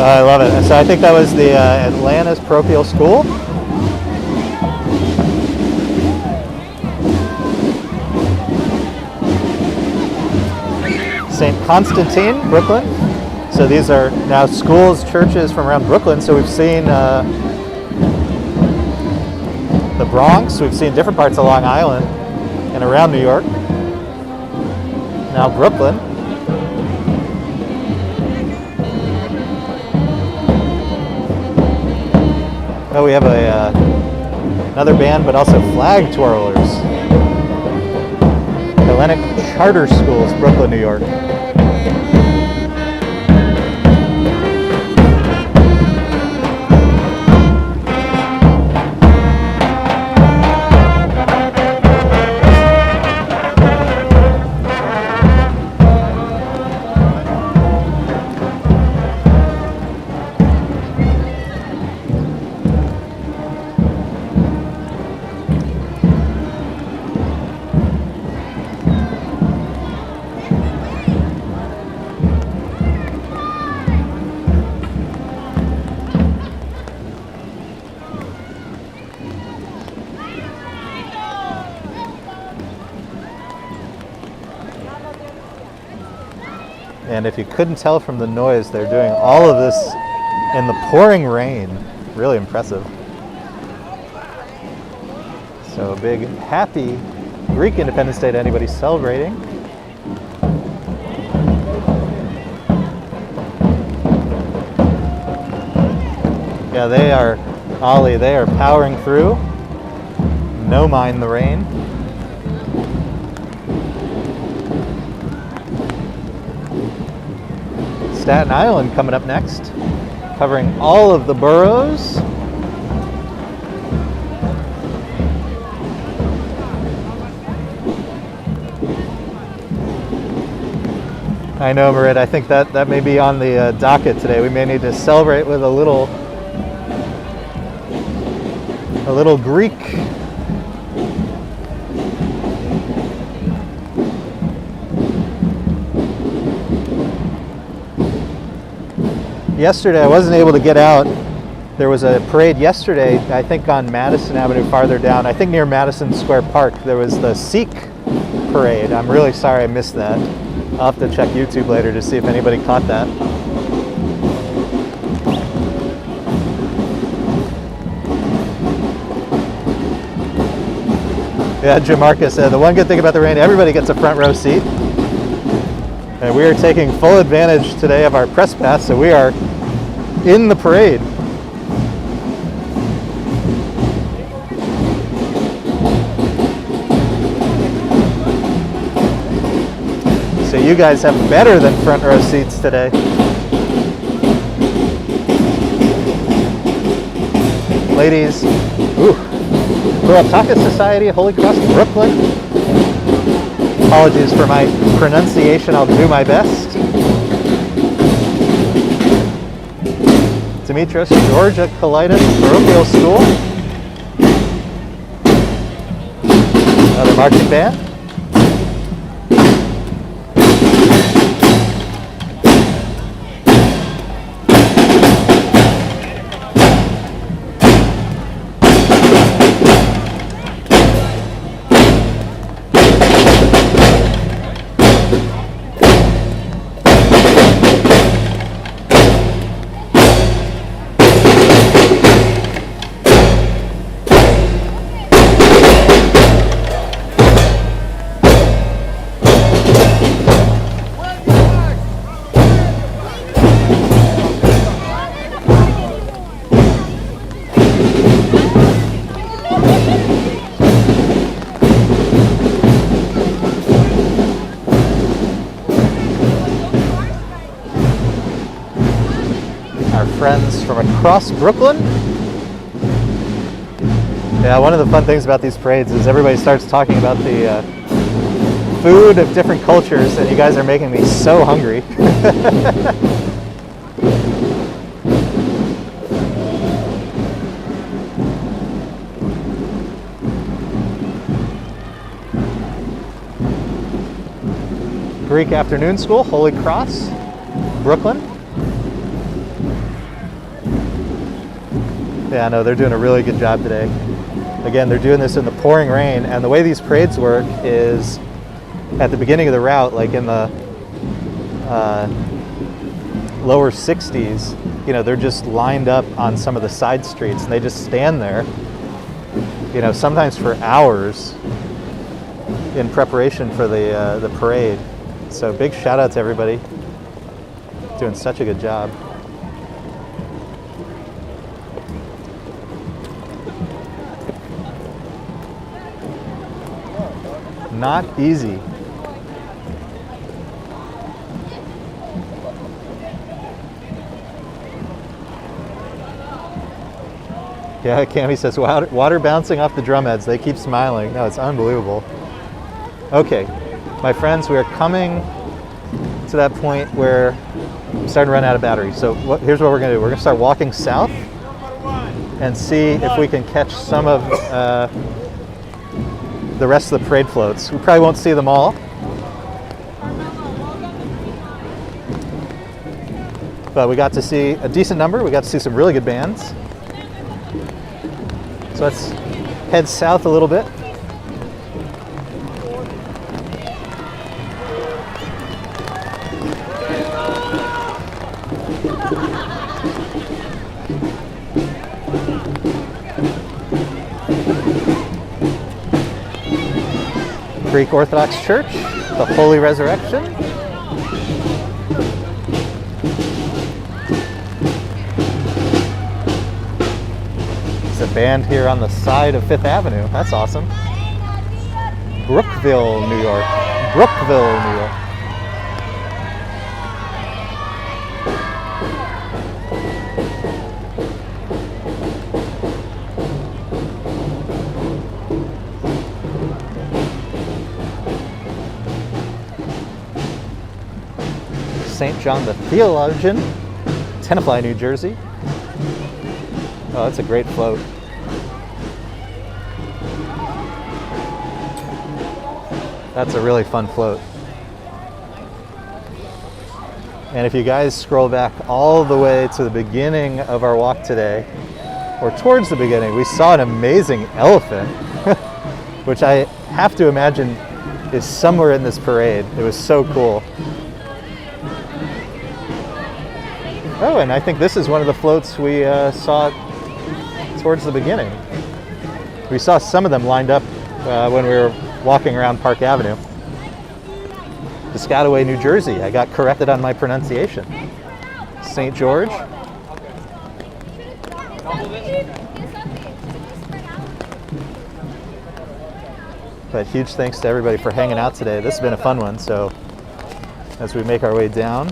I love it. So I think that was the Atlanta's parochial school. St. Constantine, Brooklyn. So these are now schools, churches from around Brooklyn. So we've seen the Bronx, we've seen different parts of Long Island and around New York. Now Brooklyn. Oh, we have another band, but also flag twirlers. Hellenic Charter Schools, Brooklyn, New York. And if you couldn't tell from the noise, they're doing all of this in the pouring rain. Really impressive. So a big happy Greek Independence Day to anybody celebrating. Yeah, they are, Ollie, they are powering through. No mind the rain. Staten Island coming up next, covering all of the boroughs. I know, Marit, I think that may be on the docket today. We may need to celebrate with a little Greek. Yesterday, I wasn't able to get out. There was a parade yesterday, I think on Madison Avenue farther down. I think near Madison Square Park, there was the Sikh parade. I'm really sorry I missed that. I'll have to check YouTube later to see if anybody caught that. Yeah, Jim Marcus said, the one good thing about the rain, everybody gets a front row seat. And we are taking full advantage today of our press pass, so we are in the parade. So you guys have better than front row seats today. Ladies, Pulaptaka Society, Holy Cross, Brooklyn. Apologies for my pronunciation, I'll do my best. Dimitros, Georgia Colitis Parochial School. Another marching band. Friends from across Brooklyn. Yeah, one of the fun things about these parades is everybody starts talking about the food of different cultures, and you guys are making me so hungry. Greek Afternoon School, Holy Cross, Brooklyn. Yeah, no, they're doing a really good job today. Again, they're doing this in the pouring rain, and the way these parades work is at the beginning of the route, like in the lower 60s, you know, they're just lined up on some of the side streets, and they just stand there, you know, sometimes for hours in preparation for the parade. So big shout out to everybody doing such a good job. Not easy. Yeah, Cami says water bouncing off the drum heads. They keep smiling. No, it's unbelievable. Okay, my friends, we are coming to that point where I'm starting to run out of battery. So here's what we're going to do. We're going to start walking south and see if we can catch some of the rest of the parade floats. We probably won't see them all. But we got to see a decent number. We got to see some really good bands. So let's head south a little bit. Greek Orthodox Church, the Holy Resurrection. There's a band here on the side of Fifth Avenue. That's awesome. Brookville, New York. Brookville, New York. St. John the Theologian, Tenafly, New Jersey. Oh, that's a great float. That's a really fun float. And if you guys scroll back all the way to the beginning of our walk today, or towards the beginning, we saw an amazing elephant, which I have to imagine is somewhere in this parade. It was so cool. Oh, and I think this is one of the floats we saw towards the beginning. We saw some of them lined up when we were walking around Park Avenue. Piscataway, New Jersey. I got corrected on my pronunciation. St. George. But huge thanks to everybody for hanging out today. This has been a fun one. So as we make our way down,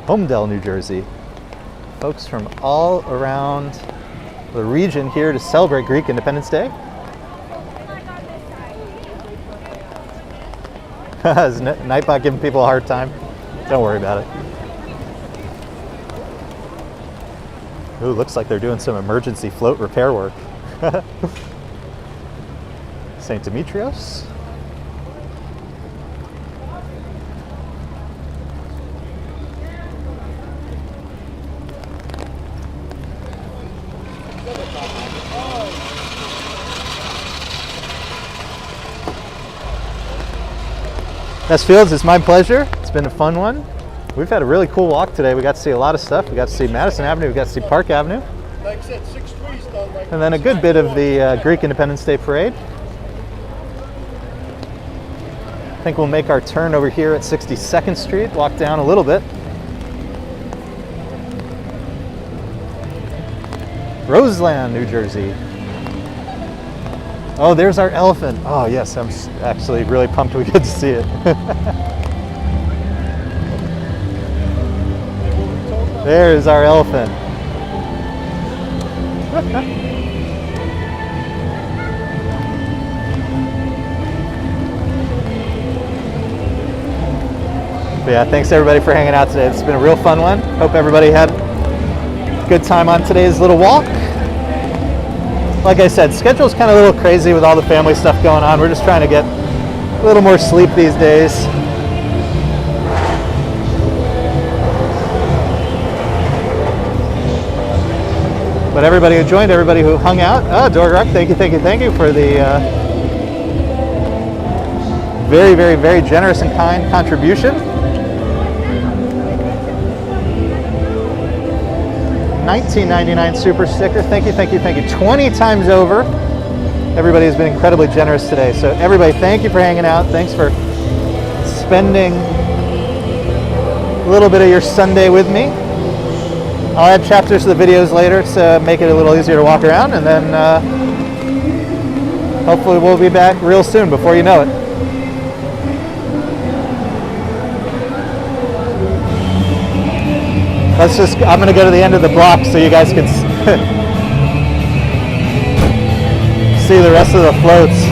Homedale, New Jersey. Folks from all around the region here to celebrate Greek Independence Day. Is Nightbot giving people a hard time? Don't worry about it. Ooh, looks like they're doing some emergency float repair work. St. Demetrios. Ness Fields, it's my pleasure. It's been a fun one. We've had a really cool walk today. We got to see a lot of stuff. We got to see Madison Avenue. We got to see Park Avenue. Like I said, 6 trees done like And then a good bit of the Greek Independence Day Parade. I think we'll make our turn over here at 62nd Street, walk down a little bit. Roseland, New Jersey. Oh, there's our elephant. Oh yes, I'm actually really pumped we get to see it. There's our elephant. But yeah, thanks everybody for hanging out today. It's been a real fun one. Hope everybody had a good time on today's little walk. Like I said, schedule's kind of a little crazy with all the family stuff going on. We're just trying to get A little more sleep these days. But everybody who joined, everybody who hung out, Dorgrak, thank you for the very, very, very generous and kind contribution. $19.99 super sticker. Thank you. 20 times over. Everybody has been incredibly generous today. So everybody, thank you for hanging out. Thanks for spending a little bit of your Sunday with me. I'll add chapters to the videos later to make it a little easier to walk around, and then hopefully we'll be back real soon before you know it. I'm going to go to the end of the block so you guys can see the rest of the floats.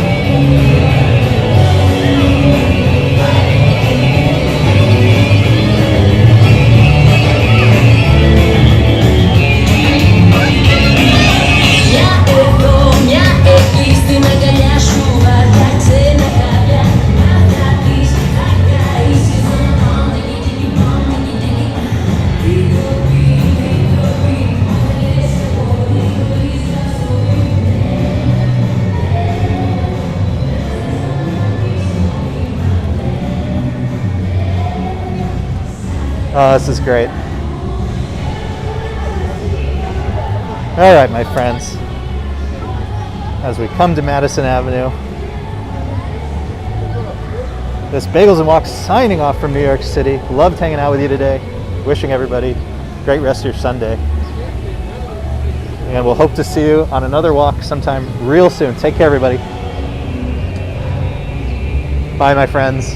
Oh, this is great. All right, my friends. As we come to Madison Avenue, this Bagels and Walks signing off from New York City. Loved hanging out with you today. Wishing everybody a great rest of your Sunday. And we'll hope to see you on another walk sometime real soon. Take care, everybody. Bye, my friends.